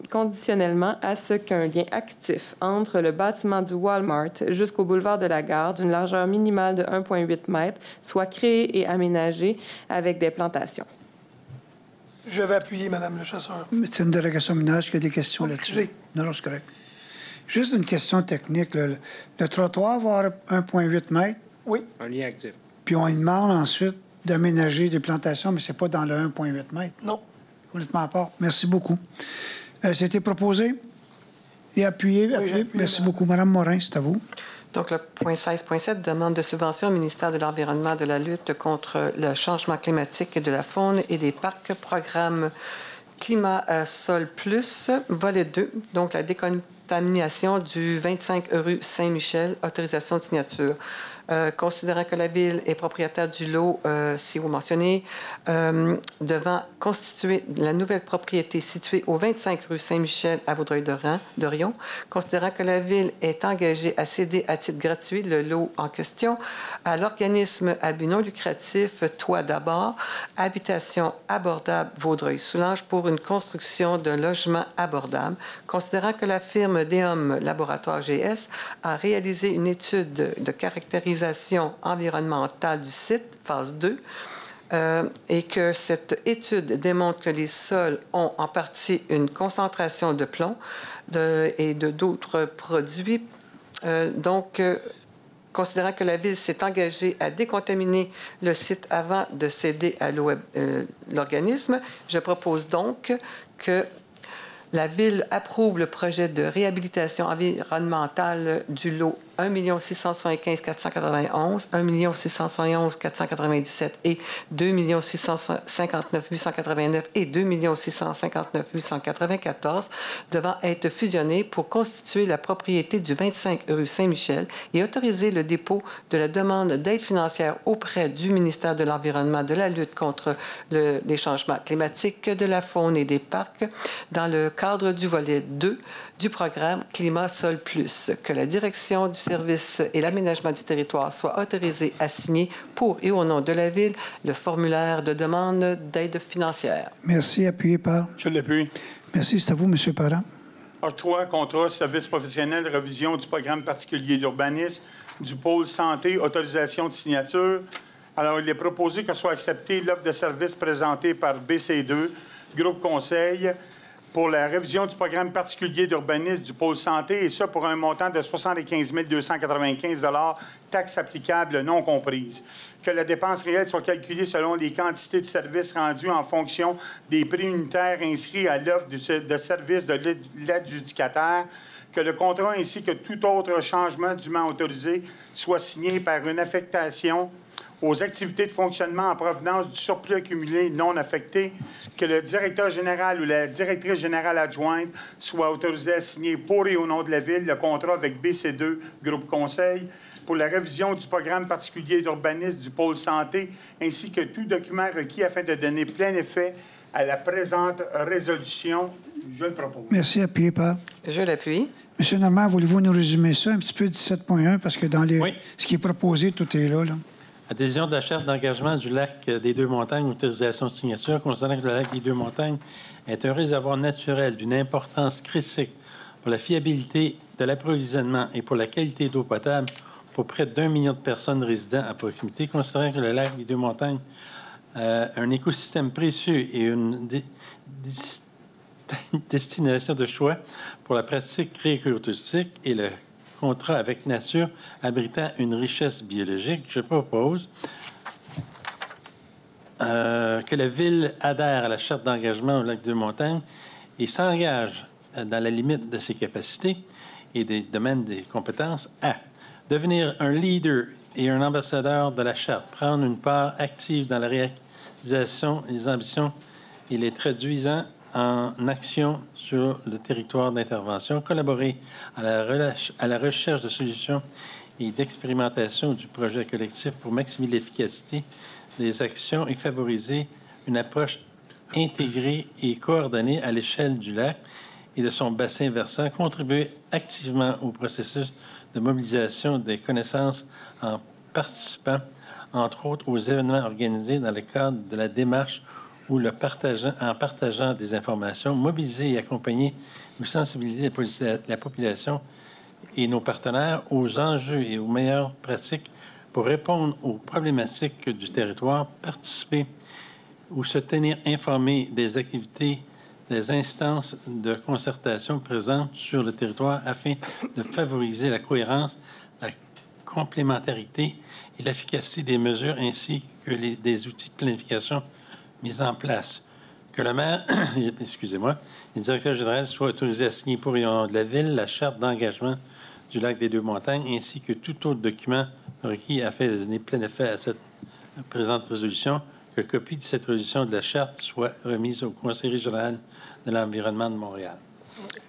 conditionnellement à ce qu'un lien actif entre le bâtiment du Walmart jusqu'au boulevard de la Gare d'une largeur minimale de 1,8 m soit créé et aménagé avec des plantations. Je vais appuyer, Mme le chasseur. C'est une délégation mineure. Est-ce qu'il y a des questions là-dessus? Non, c'est correct. Juste une question technique. Là. Le trottoir va avoir 1,8 m. Oui. Un lien actif. Puis on demande ensuite d'aménager des plantations, mais ce n'est pas dans le 1,8 m. Non. Complètement à part. Merci beaucoup. C'était proposé et appuyé. Oui, Merci beaucoup. Mme Morin, c'est à vous. Donc, le point 16.7, demande de subvention au ministère de l'Environnement, de la lutte contre le changement climatique et de la faune et des parcs, programme Climat Sol Plus, volet 2, donc la décontamination du 25 rue Saint-Michel, autorisation de signature. Considérant que la Ville est propriétaire du lot, si vous mentionnez, devant constituer la nouvelle propriété située au 25 rue Saint-Michel à Vaudreuil-Dorion, considérant que la Ville est engagée à céder à titre gratuit le lot en question à l'organisme à but non lucratif Toi d'abord, habitation abordable Vaudreuil-Soulanges pour une construction d'un logement abordable, considérant que la firme Deum Laboratoire GS a réalisé une étude de caractérisation environnementale du site, phase 2, et que cette étude démontre que les sols ont en partie une concentration de plomb et d'autres produits. Considérant que la Ville s'est engagée à décontaminer le site avant de céder à l'organisme, je propose donc que la Ville approuve le projet de réhabilitation environnementale du lot 1 675 491, 1 671 497 et 2 659 889 et 2 659 894 devant être fusionnés pour constituer la propriété du 25 rue Saint-Michel et autoriser le dépôt de la demande d'aide financière auprès du ministère de l'Environnement, de la lutte contre les changements climatiques, de la faune et des parcs dans le cadre du volet 2 du programme Climat Sol Plus, que la direction du service et l'aménagement du territoire soit autorisée à signer pour et au nom de la Ville le formulaire de demande d'aide financière. Merci. Appuyé par? Je l'appuie. Merci. C'est à vous, M. Parent. Octroi, contrat, service professionnel, révision du programme particulier d'urbanisme, du pôle santé, autorisation de signature. Alors, il est proposé que soit acceptée l'offre de service présentée par BC2, Groupe Conseil, pour la révision du programme particulier d'urbanisme du pôle santé, et ça pour un montant de 75 295 $, taxes applicables non comprises. Que la dépense réelle soit calculée selon les quantités de services rendus en fonction des prix unitaires inscrits à l'offre de service de l'adjudicataire. Que le contrat ainsi que tout autre changement dûment autorisé soit signé par une affectation aux activités de fonctionnement en provenance du surplus accumulé non affecté, que le directeur général ou la directrice générale adjointe soit autorisé à signer pour et au nom de la Ville le contrat avec BC2, Groupe Conseil, pour la révision du programme particulier d'urbanisme du pôle santé, ainsi que tout document requis afin de donner plein effet à la présente résolution. Je le propose. Merci. Appuyé par? Je l'appuie. Monsieur Normand, voulez-vous nous résumer ça un petit peu, 17.1, parce que dans ce qui est proposé, tout est là. Adhésion de la charte d'engagement du lac des Deux-Montagnes, autorisation de signature, considérant que le lac des Deux-Montagnes est un réservoir naturel d'une importance critique pour la fiabilité de l'approvisionnement et pour la qualité d'eau potable pour près d'1 million de personnes résidant à proximité, considérant que le lac des Deux-Montagnes a un écosystème précieux et une destination de choix pour la pratique récréative et le contrat avec nature abritant une richesse biologique, je propose que la Ville adhère à la charte d'engagement au lac des Deux-Montagnes et s'engage dans la limite de ses capacités et des domaines des compétences à devenir un leader et un ambassadeur de la charte, prendre une part active dans la réalisation des ambitions et les traduisant en action sur le territoire d'intervention, collaborer à la recherche de solutions et d'expérimentation du projet collectif pour maximiser l'efficacité des actions et favoriser une approche intégrée et coordonnée à l'échelle du lac et de son bassin versant, contribuer activement au processus de mobilisation des connaissances en participant, entre autres, aux événements organisés dans le cadre de la démarche ou en partageant des informations, mobiliser et accompagner ou sensibiliser la population et nos partenaires aux enjeux et aux meilleures pratiques pour répondre aux problématiques du territoire, participer ou se tenir informé des activités des instances de concertation présentes sur le territoire afin de favoriser la cohérence, la complémentarité et l'efficacité des mesures ainsi que des outils de planification mis en place. Que le maire, excusez-moi, le directeur général soit autorisé à signer pour Rayon de la Ville la charte d'engagement du lac des Deux-Montagnes ainsi que tout autre document requis afin de donner plein effet à cette présente résolution, que copie de cette résolution de la charte soit remise au Conseil régional de l'environnement de Montréal.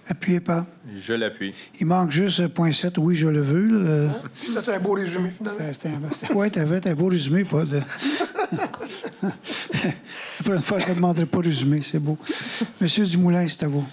Appuyez pas. Je l'appuie. Il manque juste point 7, oui, je le veux. C'était un beau résumé, finalement. Oui, t'avais un beau résumé, pas de... La prochaine fois, je ne demanderai pas de résumé, c'est beau. Monsieur Dumoulin, c'est à vous.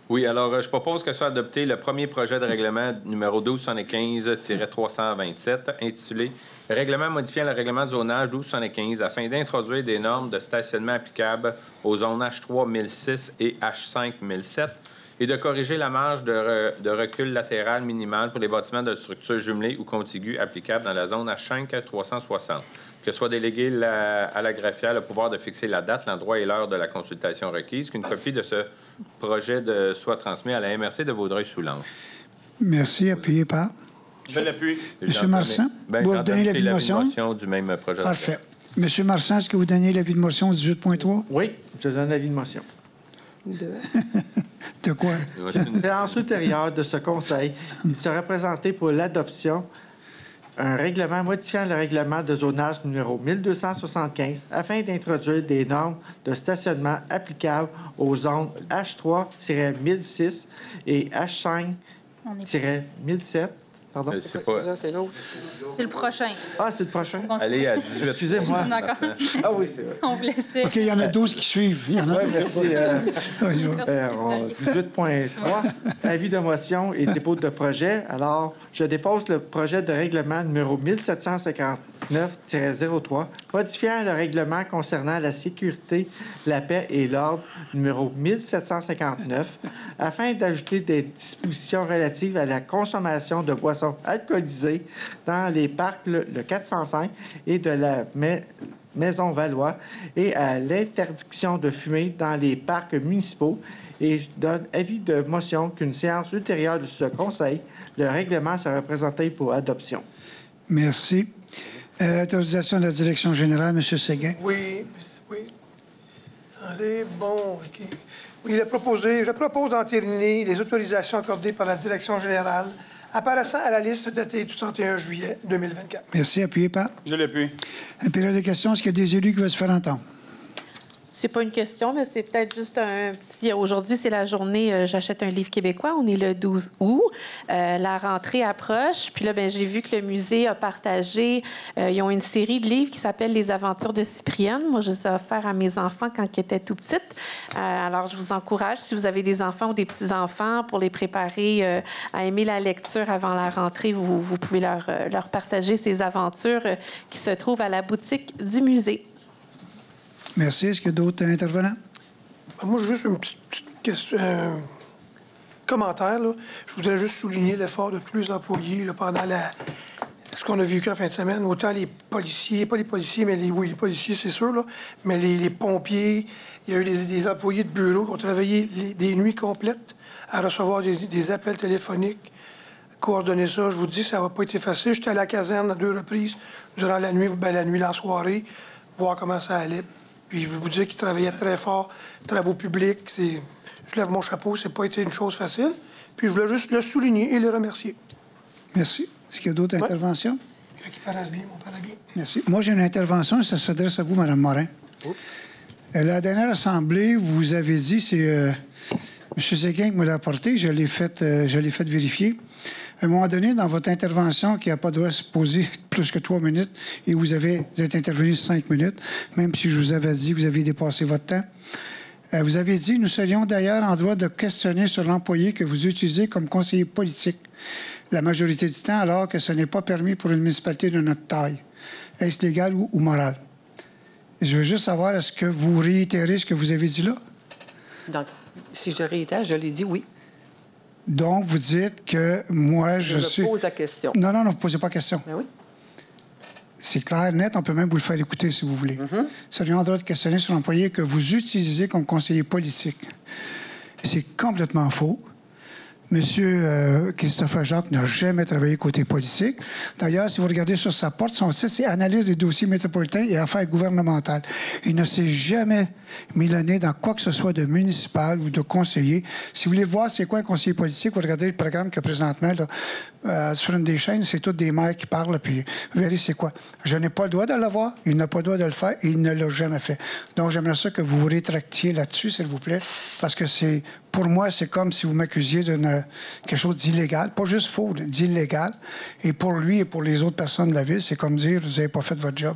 Oui, alors je propose que soit adopté le premier projet de règlement numéro 1275-327 intitulé « Règlement modifiant le règlement de zonage 1275 afin d'introduire des normes de stationnement applicables aux zones H3 1006 et H5 1007 et de corriger la marge de recul latéral minimale pour les bâtiments de structures jumelées ou contiguës applicables dans la zone H5 360. Que soit délégué à la greffière le pouvoir de fixer la date, l'endroit et l'heure de la consultation requise, qu'une copie de ce projet soit transmise à la MRC de Vaudreuil-Soulanges. » Merci. Appuyé par... Je l'appuie. Monsieur Marsan, vous donnez l'avis de motion? Du même projet. Parfait. Monsieur Marsan, est-ce que vous donnez l'avis de motion 18.3? Oui, je donne l'avis de motion. De quoi? La séance ultérieure de ce Conseil, il sera présenté pour l'adoption un règlement modifiant le règlement de zonage numéro 1275 afin d'introduire des normes de stationnement applicables aux zones H3-1006 et H5-1007. Pardon? C'est l'autre. C'est le prochain. Ah, c'est le prochain? Allez à 18. Excusez-moi. D'accord. Ah oui, c'est vrai. On vous laissait. OK, il y en a 12 qui suivent. Il y en a... Oui, merci. 18.3, avis de motion et dépôt de projet. Alors, je dépose le projet de règlement numéro 1759-03, modifiant le règlement concernant la sécurité, la paix et l'ordre numéro 1759, afin d'ajouter des dispositions relatives à la consommation de boissons alcoolisées dans les parcs le 405 et de la Maison Valois et à l'interdiction de fumer dans les parcs municipaux. Et je donne avis de motion qu'une séance ultérieure de ce Conseil, le règlement sera présenté pour adoption. Merci. Autorisation de la direction générale, M. Séguin. Oui. Attendez, bon, OK. Oui, je propose d'entériner les autorisations accordées par la direction générale apparaissant à la liste datée du 31 juillet 2024. Merci. Appuyé par... Je l'appuie. Une période de questions. Est-ce qu'il y a des élus qui veulent se faire entendre? C'est pas une question, mais c'est peut-être juste un petit... Aujourd'hui, c'est la journée J'achète un livre québécois. On est le 12 août. La rentrée approche. Puis là, j'ai vu que le musée a partagé... ils ont une série de livres qui s'appelle Les aventures de Cyprienne. Moi, je les ai offerts à mes enfants quand ils étaient tout petites. Alors, je vous encourage, si vous avez des enfants ou des petits-enfants, pour les préparer à aimer la lecture avant la rentrée, vous pouvez leur partager ces aventures qui se trouvent à la boutique du musée. Merci. Est-ce qu'il y a d'autres intervenants? Moi, j'ai juste une petite question, commentaire. Là. Je voudrais juste souligner l'effort de tous les employés là, pendant ce qu'on a vécu en fin de semaine. Autant les policiers, pas les policiers, mais les policiers, c'est sûr, là, mais les pompiers. Il y a eu des employés de bureau qui ont travaillé des nuits complètes à recevoir des appels téléphoniques, coordonner ça. Je vous dis, ça n'a pas été facile. J'étais à la caserne à 2 reprises durant la nuit, la soirée, voir comment ça allait. Puis je vais vous dire qu'ils travaillaient très fort, travaux publics. Je lève mon chapeau, ça n'a pas été une chose facile. Puis je voulais juste le souligner et le remercier. Merci. Est-ce qu'il y a d'autres interventions? Qui paraissent bien, mon paraît bien. Merci. Moi, j'ai une intervention et ça s'adresse à vous, Mme Morin. La dernière assemblée, vous avez dit, c'est M. Séguin qui me l'a apporté, je l'ai fait vérifier. À un moment donné, dans votre intervention, qui n'a pas droit de se poser plus que 3 minutes, et vous êtes intervenu 5 minutes, même si je vous avais dit que vous aviez dépassé votre temps. Vous avez dit, nous serions d'ailleurs en droit de questionner sur l'employé que vous utilisez comme conseiller politique la majorité du temps, alors que ce n'est pas permis pour une municipalité de notre taille. Est-ce légal ou moral? Je veux juste savoir, est-ce que vous réitérez ce que vous avez dit là? Donc, si je réitère, je l'ai dit oui. Donc, vous dites que moi, je suis... Je pose la question. Non, vous ne posez pas la question. Ben oui. C'est clair, net. On peut même vous le faire écouter, si vous voulez. Serions en droit de questionner sur l'employé que vous utilisez comme conseiller politique. C'est complètement faux. Monsieur Christopher Jacques n'a jamais travaillé côté politique. D'ailleurs, si vous regardez sur sa porte, son titre, c'est « Analyse des dossiers métropolitains et affaires gouvernementales ». Il ne s'est jamais mis le nez dans quoi que ce soit de municipal ou de conseiller. Si vous voulez voir c'est quoi un conseiller politique, vous regardez le programme que présentement, là, sur une des chaînes, c'est tous des maires qui parlent, puis vous verrez c'est quoi. Je n'ai pas le droit de le voir, il n'a pas le droit de le faire, et il ne l'a jamais fait. Donc, j'aimerais ça que vous vous rétractiez là-dessus, s'il vous plaît, parce que c'est... Pour moi, c'est comme si vous m'accusiez de quelque chose d'illégal, pas juste faux, d'illégal. Et pour lui et pour les autres personnes de la Ville, c'est comme dire, vous n'avez pas fait votre job.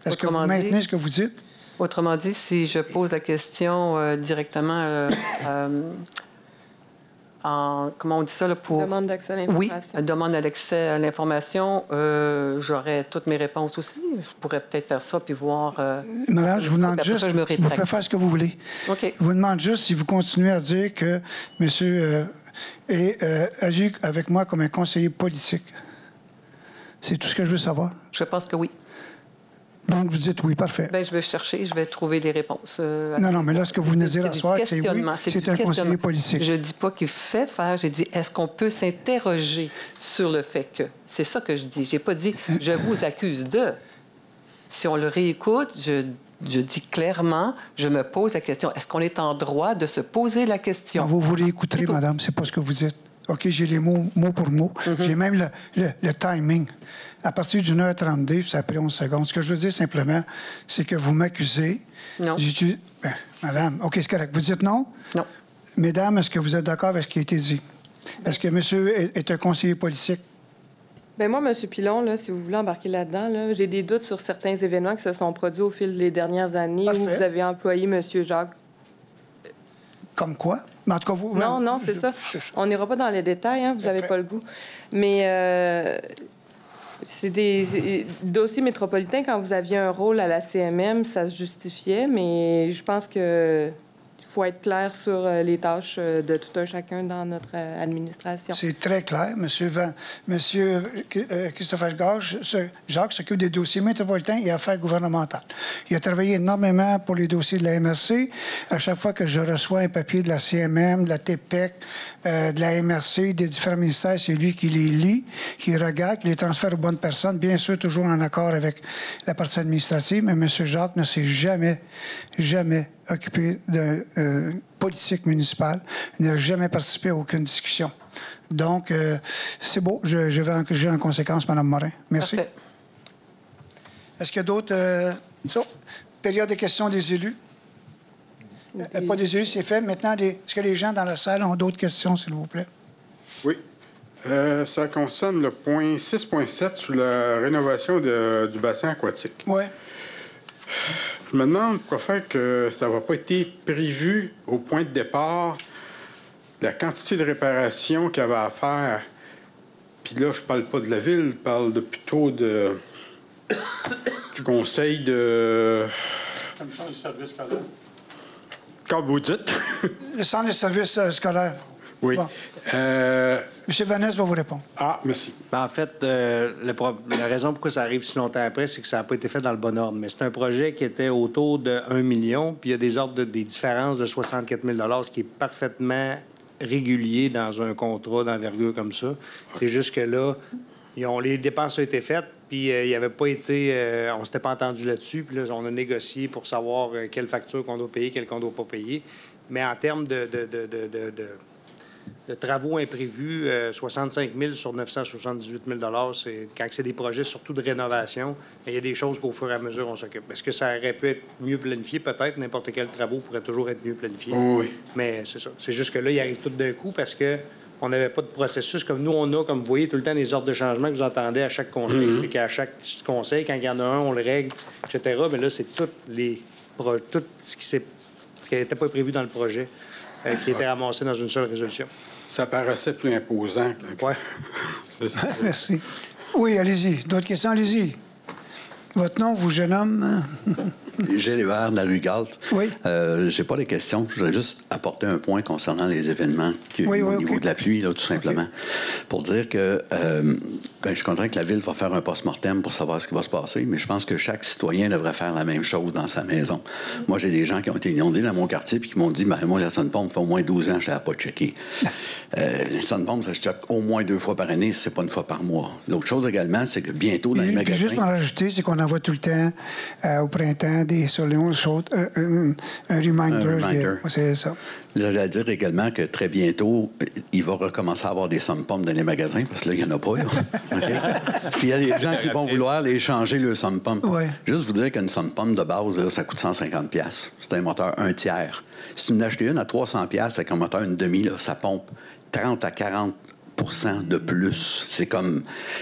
Est-ce que vous maintenez ce que vous dites? Autrement dit, si je pose la question directement comment on dit ça, là, pour... Demande d'accès à l'information. Oui, demande d'accès à l'information. J'aurais toutes mes réponses aussi. Je pourrais peut-être faire ça puis voir... Madame, je vous demande juste... Vous pouvez faire ce que vous voulez. OK. Je vous demande juste si vous continuez à dire que monsieur agit avec moi comme un conseiller politique. C'est tout ce que je veux savoir. Je pense que oui. Donc, vous dites oui, parfait. Bien, je vais chercher, je vais trouver les réponses. Non, mais là, ce que vous venez de dire à soir, c'est oui, c'est un conseiller politique. Je ne dis pas qu'il fait faire, j'ai dit, est-ce qu'on peut s'interroger sur le fait que... C'est ça que je dis. Je n'ai pas dit, je vous accuse de... Si on le réécoute, je dis clairement, je me pose la question, est-ce qu'on est en droit de se poser la question? Non, vous réécouterez, madame, c'est pas ce que vous dites. OK, j'ai les mots mot pour mot. J'ai même le timing. À partir d'une heure 32, ça a pris 11 secondes. Ce que je veux dire simplement, c'est que vous m'accusez. Non. Ben, madame, OK, c'est correct. Vous dites non? Non. Mesdames, est-ce que vous êtes d'accord avec ce qui a été dit? Est-ce que monsieur est un conseiller politique? Bien, moi, M. Pilon, là, si vous voulez embarquer là-dedans, là, j'ai des doutes sur certains événements qui se sont produits au fil des dernières années. Parfait. Où vous avez employé M. Jacques. Comme quoi? Mais en tout cas, vous... Non, c'est ça. On n'ira pas dans les détails, hein, vous n'avez pas le goût. Mais c'est des dossiers métropolitains, quand vous aviez un rôle à la CMM, ça se justifiait, mais je pense que... Il faut être clair sur les tâches de tout un chacun dans notre administration. C'est très clair. Monsieur Christopher Jacques s'occupe des dossiers métropolitains et affaires gouvernementales. Il a travaillé énormément pour les dossiers de la MRC. À chaque fois que je reçois un papier de la CMM, de la TPEC, de la MRC, des différents ministères, c'est lui qui les lit, qui regarde, qui les transfère aux bonnes personnes, bien sûr toujours en accord avec la partie administrative, mais M. Jacques ne s'est jamais occupé de politique municipale, n'a jamais participé à aucune discussion. Donc, c'est beau. Je vais engager en conséquence, Mme Morin. Merci. Parfait. Est-ce qu'il y a d'autres... période de questions des élus? Pas des élus, c'est fait. Maintenant, est-ce que les gens dans la salle ont d'autres questions, s'il vous plaît? Oui. Ça concerne le point 6.7 sur la rénovation du bassin aquatique. Oui. Je me demande pourquoi faire que ça n'a pas été prévu au point de départ, la quantité de réparation qu'il y avait à faire. Puis là, je parle pas de la ville, je parle plutôt du conseil de... La mission du service scolaire. Quand vous dites. Le centre de services scolaires. Oui. Bon. M. Vanesse va vous répondre. Ah, merci. Ben, en fait, la raison pourquoi ça arrive si longtemps après, c'est que ça n'a pas été fait dans le bon ordre. Mais c'est un projet qui était autour de 1 million, puis il y a des ordres des différences de 64 000 ce qui est parfaitement régulier dans un contrat d'envergure comme ça. C'est juste que là, les dépenses ont été faites, puis il n'y avait pas été... on ne s'était pas entendu là-dessus, puis là, on a négocié pour savoir quelle facture qu'on doit payer, quelle qu'on ne doit pas payer. Mais en termes de travaux imprévus, 65 000 sur 978 000 quand c'est des projets surtout de rénovation. Il y a des choses qu'au fur et à mesure, on s'occupe. Est-ce que ça aurait pu être mieux planifié? Peut-être. N'importe quel travaux pourrait toujours être mieux planifié. Oui. Mais c'est ça. C'est juste que là, il arrive tout d'un coup parce que on n'avait pas de processus comme nous, on a, comme vous voyez, tout le temps des ordres de changement que vous entendez à chaque conseil. C'est qu'à chaque conseil, quand il y en a un, on le règle, etc. Mais là, c'est tout ce qui n'était pas prévu dans le projet qui était ramassé dans une seule résolution. Ça paraissait plus imposant. Oui. Merci. Oui, allez-y. D'autres questions? Allez-y. Votre nom, vous, jeune homme? Gilles Hébert de la rue Galt. Oui. J'ai pas de questions. Je voudrais juste apporter un point concernant les événements au niveau de la pluie, là, tout simplement. Pour dire que je suis content que la Ville va faire un post-mortem pour savoir ce qui va se passer, mais je pense que chaque citoyen devrait faire la même chose dans sa maison. Moi, j'ai des gens qui ont été inondés dans mon quartier puis qui m'ont dit, moi, la sonde-pompe fait au moins 12 ans, je ne l'ai pas checké. La sonde-pompe, ça se check au moins 2 fois par année, c'est pas une fois par mois. L'autre chose également, c'est que bientôt, dans les magasins... Juste pour en rajouter, c'est qu'on envoie tout le temps, au printemps, sur les 11 choses, un reminder. C'est ça. Là, j'allais dire également que très bientôt, il va recommencer à avoir des sondes-pommes dans les magasins, parce que là, il n'y en a pas. Puis il y a des gens qui vont vouloir les changer, le sonde-pomme. Juste vous dire qu'une sonde-pomme de base, là, ça coûte 150 $. C'est un moteur 1 tiers. Si vous en achetez une à 300 $ avec un moteur 1,5, là, ça pompe 30 à 40 % de plus.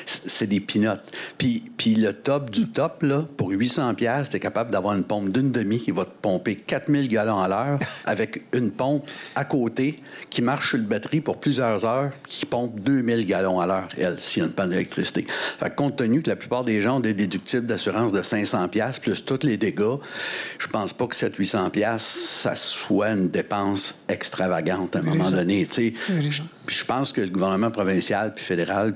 C'est des pinottes. Puis le top du top, là, pour 800 $, tu es capable d'avoir une pompe d'1,5 qui va te pomper 4000 gallons à l'heure avec une pompe à côté qui marche sur le batterie pour plusieurs heures, qui pompe 2000 gallons à l'heure, elle, s'il y a une panne d'électricité. Fait que compte tenu que la plupart des gens ont des déductibles d'assurance de 500 $ plus tous les dégâts, je pense pas que 700-800 $, ça soit une dépense extravagante à un moment donné. Puis je pense que le gouvernement provincial puis fédéral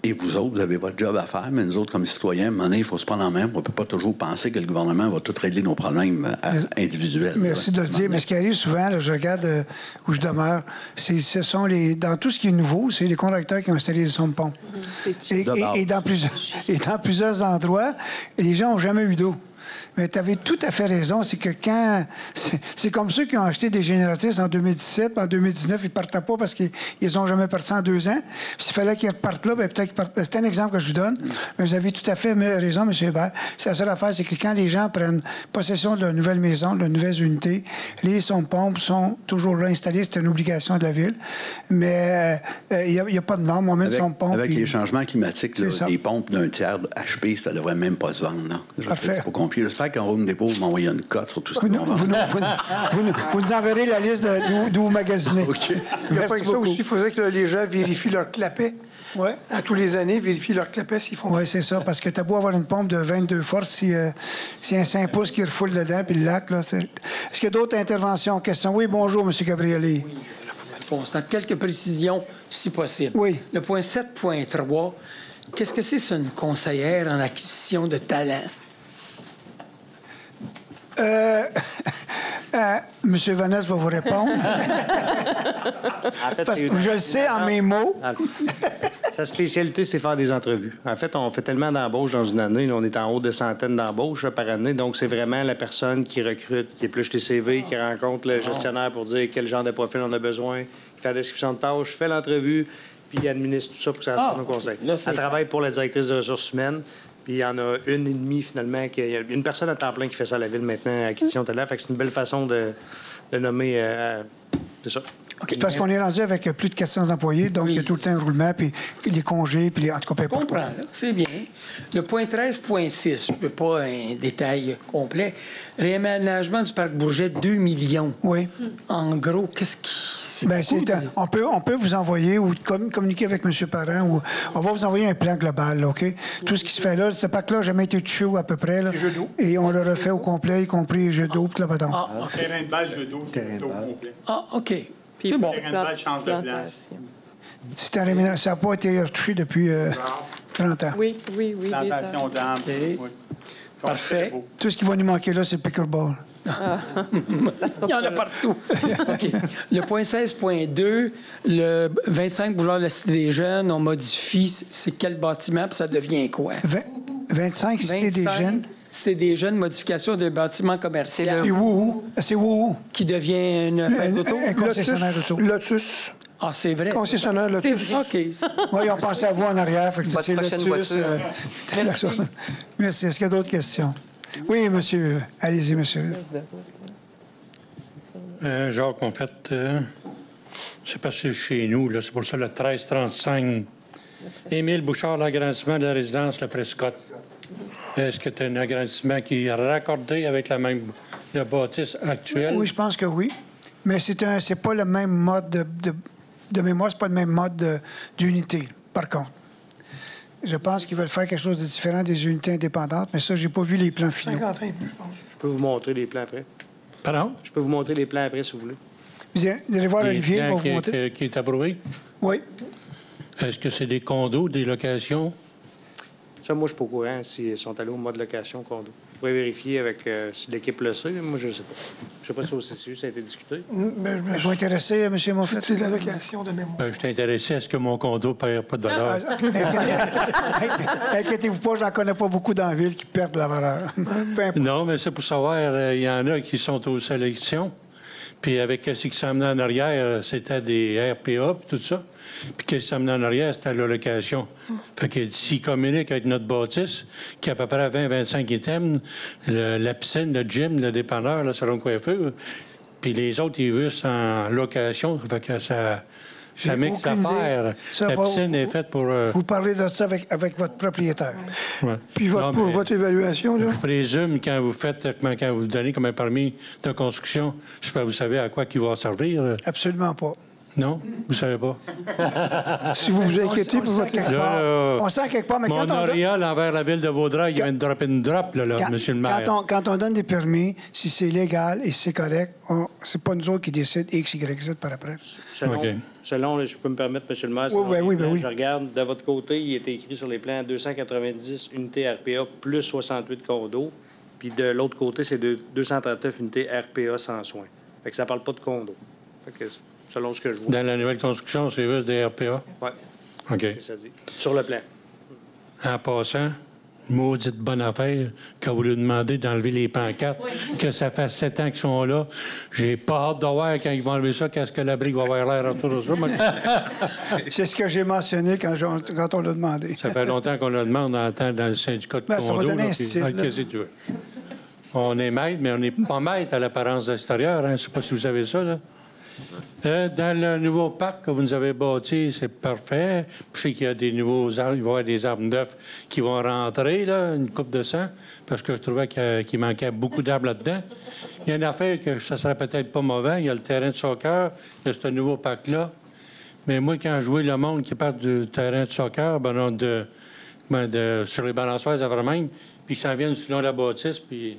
et vous autres, vous avez votre job à faire, mais nous autres, comme citoyens, à un moment donné, il faut se prendre en main. On ne peut pas toujours penser que le gouvernement va tout régler nos problèmes individuels. Merci de le dire. Mais ce qui arrive souvent, là, je regarde où je demeure, ce sont dans tout ce qui est nouveau, c'est les contracteurs qui ont installé des sondes-pompes. Et dans plusieurs endroits, les gens n'ont jamais eu d'eau. Mais tu avais tout à fait raison. C'est que quand... C'est comme ceux qui ont acheté des génératrices en 2017, en 2019, ils ne partaient pas parce qu'ils n'ont jamais parti en 2 ans. Puis s'il fallait qu'ils repartent là, bien, peut-être qu'ils partent... C'est un exemple que je vous donne. Mais vous avez tout à fait raison, M. Hébert. C'est la seule affaire, c'est que quand les gens prennent possession de leur nouvelle maison, de leur nouvelle unité, les sondes-pompes sont toujours là installées. C'est une obligation de la Ville. Mais il n'y a pas de norme. On met une sonde-pompe. Avec les changements climatiques, là, les pompes d'1 tiers HP, ça ne devrait même pas se vendre. Là. Parfait. C'est pas compliqué. J'espère qu'en Home Depot, vous m'envoyez une cote sur tout ça. Vous nous enverrez la liste d'où vous magasinez. Il n'y a pas que ça aussi. Il faudrait que les gens vérifient leur clapet. À tous les années, vérifient leur clapet s'ils font. Oui, c'est ça. Parce que tu as beau avoir une pompe de 22 forces, si un 5 pouces qui refoule dedans, puis le lac, là, est-ce qu'il y a d'autres interventions, questions? Oui, bonjour, M. Gabrielli. Oui, réponse. Dans quelques précisions, si possible. Oui. Le point 7.3, qu'est-ce que c'est une conseillère en acquisition de talent? M. Vanesse va vous répondre. Parce que je le sais en mes mots. Sa spécialité, c'est faire des entrevues. En fait, on fait tellement d'embauches dans une année. Là, on est en haut de centaines d'embauches par année. Donc, c'est vraiment la personne qui recrute, qui épluche les CV, qui rencontre le gestionnaire pour dire quel genre de profil on a besoin, qui fait la description de tâches, fait l'entrevue, puis il administre tout ça pour que ça sorte nos conseils. Elle travaille pour la directrice de ressources humaines. Puis il y en a une et demie, finalement. Il y a une personne à temps plein qui fait ça à la Ville maintenant, à acquisition de talent. Fait que c'est une belle façon de nommer de ça. Okay. Parce qu'on est rendu avec plus de 400 employés, donc il y a tout le temps un roulement, puis les congés, puis en tout cas, peu importe. Je comprends, c'est bien. Le point 13.6, je ne veux pas un détail complet. Réaménagement du parc Bourget, 2 millions. Oui. En gros, qu'est-ce qui... on peut vous envoyer ou communiquer avec M. Parent, ou on va vous envoyer un plan global, là, OK? Tout ce qui se fait là, ce parc-là n'a jamais été touché à peu près. Là, jeux d'eau. Et on le refait au complet, y compris les jeux d'eau, puis la patente. Terrain de balle, jeux d'eau, au complet. Ah, OK. Puis c'est bon. Terrain de balle change de place. Ça n'a pas été retouché depuis 30 ans. Oui. Plantation d'arbres. Okay. Oui. Parfait. Tout ce qui va nous manquer là, c'est le pickleball. Il y en a partout. OK. Le point 16.2, le 25 boulevard de la Cité des Jeunes, on modifie, c'est quel bâtiment, puis ça devient quoi? 25 Cité des Jeunes. c'est déjà une modification de bâtiment commercial. C'est où? Qui devient une fête d'auto? Un concessionnaire d'auto. Lotus. Ah, c'est vrai. Concessionnaire Lotus. OK. Oui, ils ont pensé à vous en arrière. Fait que Votre c'est prochaine Lotus. voiture. Merci. Est-ce qu'il y a d'autres questions? Oui, monsieur. Allez-y, monsieur. Jacques, en fait, c'est parce que c'est chez nous, là. C'est pour ça le 1335. Émile Bouchard, l'agrandissement de la résidence, le Prescott. Est-ce que tu as un agrandissement qui est raccordé avec la même bâtisse actuelle? Oui, je pense que oui. Mais c'est pas le même mode de mémoire, c'est pas le même mode d'unité, par contre. Je pense qu'ils veulent faire quelque chose de différent des unités indépendantes, mais ça, j'ai pas vu les plans finaux. 50 ans et plus, je pense. Je peux vous montrer les plans après. Pardon? Je peux vous montrer les plans après, si vous voulez. Vous allez voir Olivier, il va vous montrer. Qui est approuvé? Oui. Est-ce que c'est des condos, des locations? Ça, moi, je suis pas au courant s'ils sont allés au mode location condo. Vous pourrez vérifier avec si l'équipe le sait. Moi, je ne sais pas. Je ne sais pas si au CCU, ça a été discuté. Je vais intéresser, M. Moffett. C'est de la location de mémoire. Je suis intéressé à ce que mon condo ne perd pas de valeur. Inquiétez-vous pas, j'en connais pas beaucoup dans la ville qui perdent de la valeur. Non, mais c'est pour savoir, il y en a qui sont aux sélections. Puis avec ce qui s'amenait en arrière, c'était des RPA, puis tout ça. Puis qu'est-ce qui s'amenait en arrière, c'était la location. Fait que s'ils communiquent avec notre bâtisse, qui a à peu près 20-25 items, la piscine, le gym, le dépanneur, le salon de coiffure, puis les autres, ils veulent en location. Fait que ça mixe l'affaire. La piscine est faite pour... Vous parlez de ça avec votre propriétaire. Ouais. Puis votre évaluation, là? Je présume, quand vous donnez comme un permis de construction, je sais pas, vous savez à quoi il va servir? Absolument pas. Non? Vous savez pas? Si vous vous inquiétez pour votre... On sent quelque part, mais quand on... Montréal envers la ville de Vaudreuil, il vient de dropper une drop, là, monsieur le maire. Quand on donne des permis, si c'est légal et c'est correct, c'est pas nous autres qui décident X, Y, Z par après. Selon, je peux me permettre, monsieur le maire, je regarde, de votre côté, il est écrit sur les plans 290 unités RPA plus 68 condos. Puis de l'autre côté, c'est 239 unités RPA sans soins. Fait que ça parle pas de condos. Fait que selon ce que je vois. Dans la nouvelle construction, c'est juste des RPA? Oui. OK. C'est ça dit. Sur le plan. En passant, maudite bonne affaire quand vous lui demandez d'enlever les pancartes, que ça fait 7 ans qu'ils sont là. J'ai pas hâte de voir quand ils vont enlever ça, qu'est-ce que l'abri va avoir l'air autour de ça. C'est ce que j'ai mentionné quand on l'a demandé. Ça fait longtemps qu'on le demande dans le syndicat de condo. Ça va donner un style. Qu'est-ce que tu veux? On est maître, mais on n'est pas maître à l'apparence extérieure. Je ne sais pas si vous savez ça, là. Dans le nouveau parc que vous nous avez bâti, c'est parfait. Je sais qu'il y a des nouveaux arbres, il va y avoir des arbres neufs qui vont rentrer, là, une coupe de 100, parce que je trouvais qu'il manquait beaucoup d'arbres là-dedans. Il y a une affaire que ça serait peut-être pas mauvais. Il y a le terrain de soccer, il y a ce nouveau parc-là. Mais moi, quand je vois le monde qui part du terrain de soccer, sur les balançoires à même, puis qui s'en viennent selon la bâtisse, puis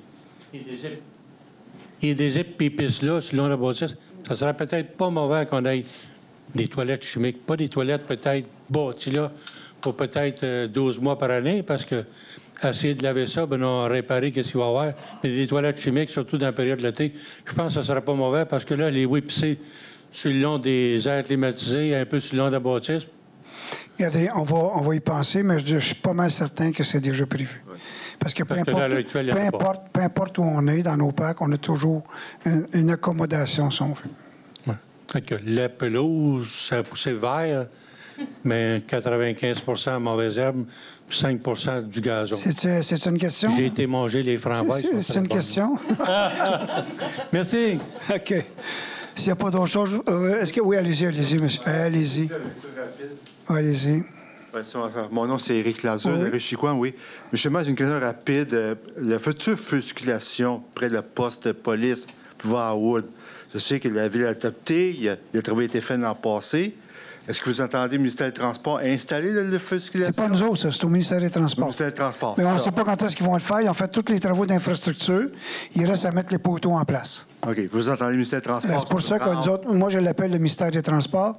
il dézippe, puis il pisse là, selon la bâtisse. Ça serait peut-être pas mauvais qu'on ait des toilettes chimiques. Pas des toilettes peut-être bâties là pour peut-être 12 mois par année, parce que essayer de laver ça, on va réparer qu'est-ce qu'il va y avoir. Mais des toilettes chimiques, surtout dans la période de l'été, je pense que ça serait pas mauvais, parce que là, les pisser sur le long des airs climatisés, un peu sur le long de la bâtisse. Regardez, on va y penser, mais je suis pas mal certain que c'est déjà prévu. Parce que peu importe où on est dans nos parcs, on a toujours une accommodation, si on veut. Ouais. La pelouse, ça a poussé vert, mais 95 mauvaise herbe, 5 du gazon. C'est une question? J'ai été manger les framboises. C'est une question? Merci. OK. S'il n'y a pas d'autre chose, est-ce que... Oui, allez-y, monsieur. Allez-y. Allez-y. Mon nom, c'est Éric Lazo, de Richicoine, oui. Monsieur le maire, j'ai une question rapide. La future fusculation près de la poste de police va à Wood. Je sais que la ville a adopté, le travail a été fait l'an passé. Est-ce que vous entendez le ministère des Transports installer la fusculation? C'est pas nous autres, ça. C'est au ministère des Transports. Au ministère des Transports. Mais on ne sait pas quand est-ce qu'ils vont le faire. Ils ont fait tous les travaux d'infrastructure. Il reste à mettre les poteaux en place. OK. Vous entendez le ministère des Transports? C'est pour ça que nous autres, moi, je l'appelle le ministère des Transports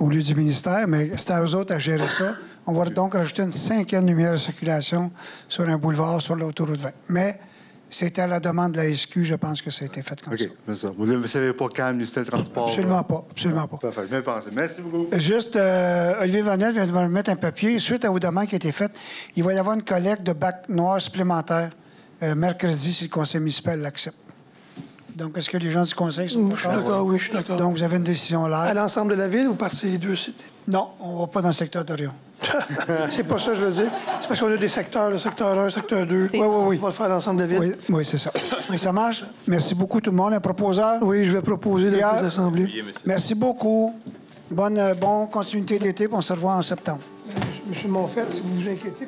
au lieu du ministère, mais c'est à eux autres à gérer ça. On va donc rajouter une 5e lumière de circulation sur un boulevard sur l'autoroute 20. Mais c'était à la demande de la SQ, je pense que ça a été fait comme ça. OK, c'est ça. Vous ne savez pas quand le ministère des Transports? Absolument pas. Absolument pas. Parfait, bien pensé. Merci beaucoup. Juste, Olivier Vanel vient de me mettre un papier. Suite à vos demandes qui ont été faites, il va y avoir une collecte de bacs noirs supplémentaires mercredi si le conseil municipal l'accepte. Donc, est-ce que les gens du conseil sont d'accord? Je suis d'accord, oui, je suis d'accord. Donc, vous avez une décision là. À l'ensemble de la ville ou par ces deux sites? Non, on ne va pas dans le secteur d'Orion. C'est pas ça, je veux dire. C'est parce qu'on a des secteurs, le secteur 1, le secteur 2. Oui. On va le faire à l'ensemble de la ville. Oui, c'est ça. Ça marche? Merci beaucoup, tout le monde. Un proposeur? Oui, je vais proposer dans l'Assemblée. Merci beaucoup. Bonne continuité d'été, puis on se revoit en septembre. M. Monfette, si vous vous inquiétez.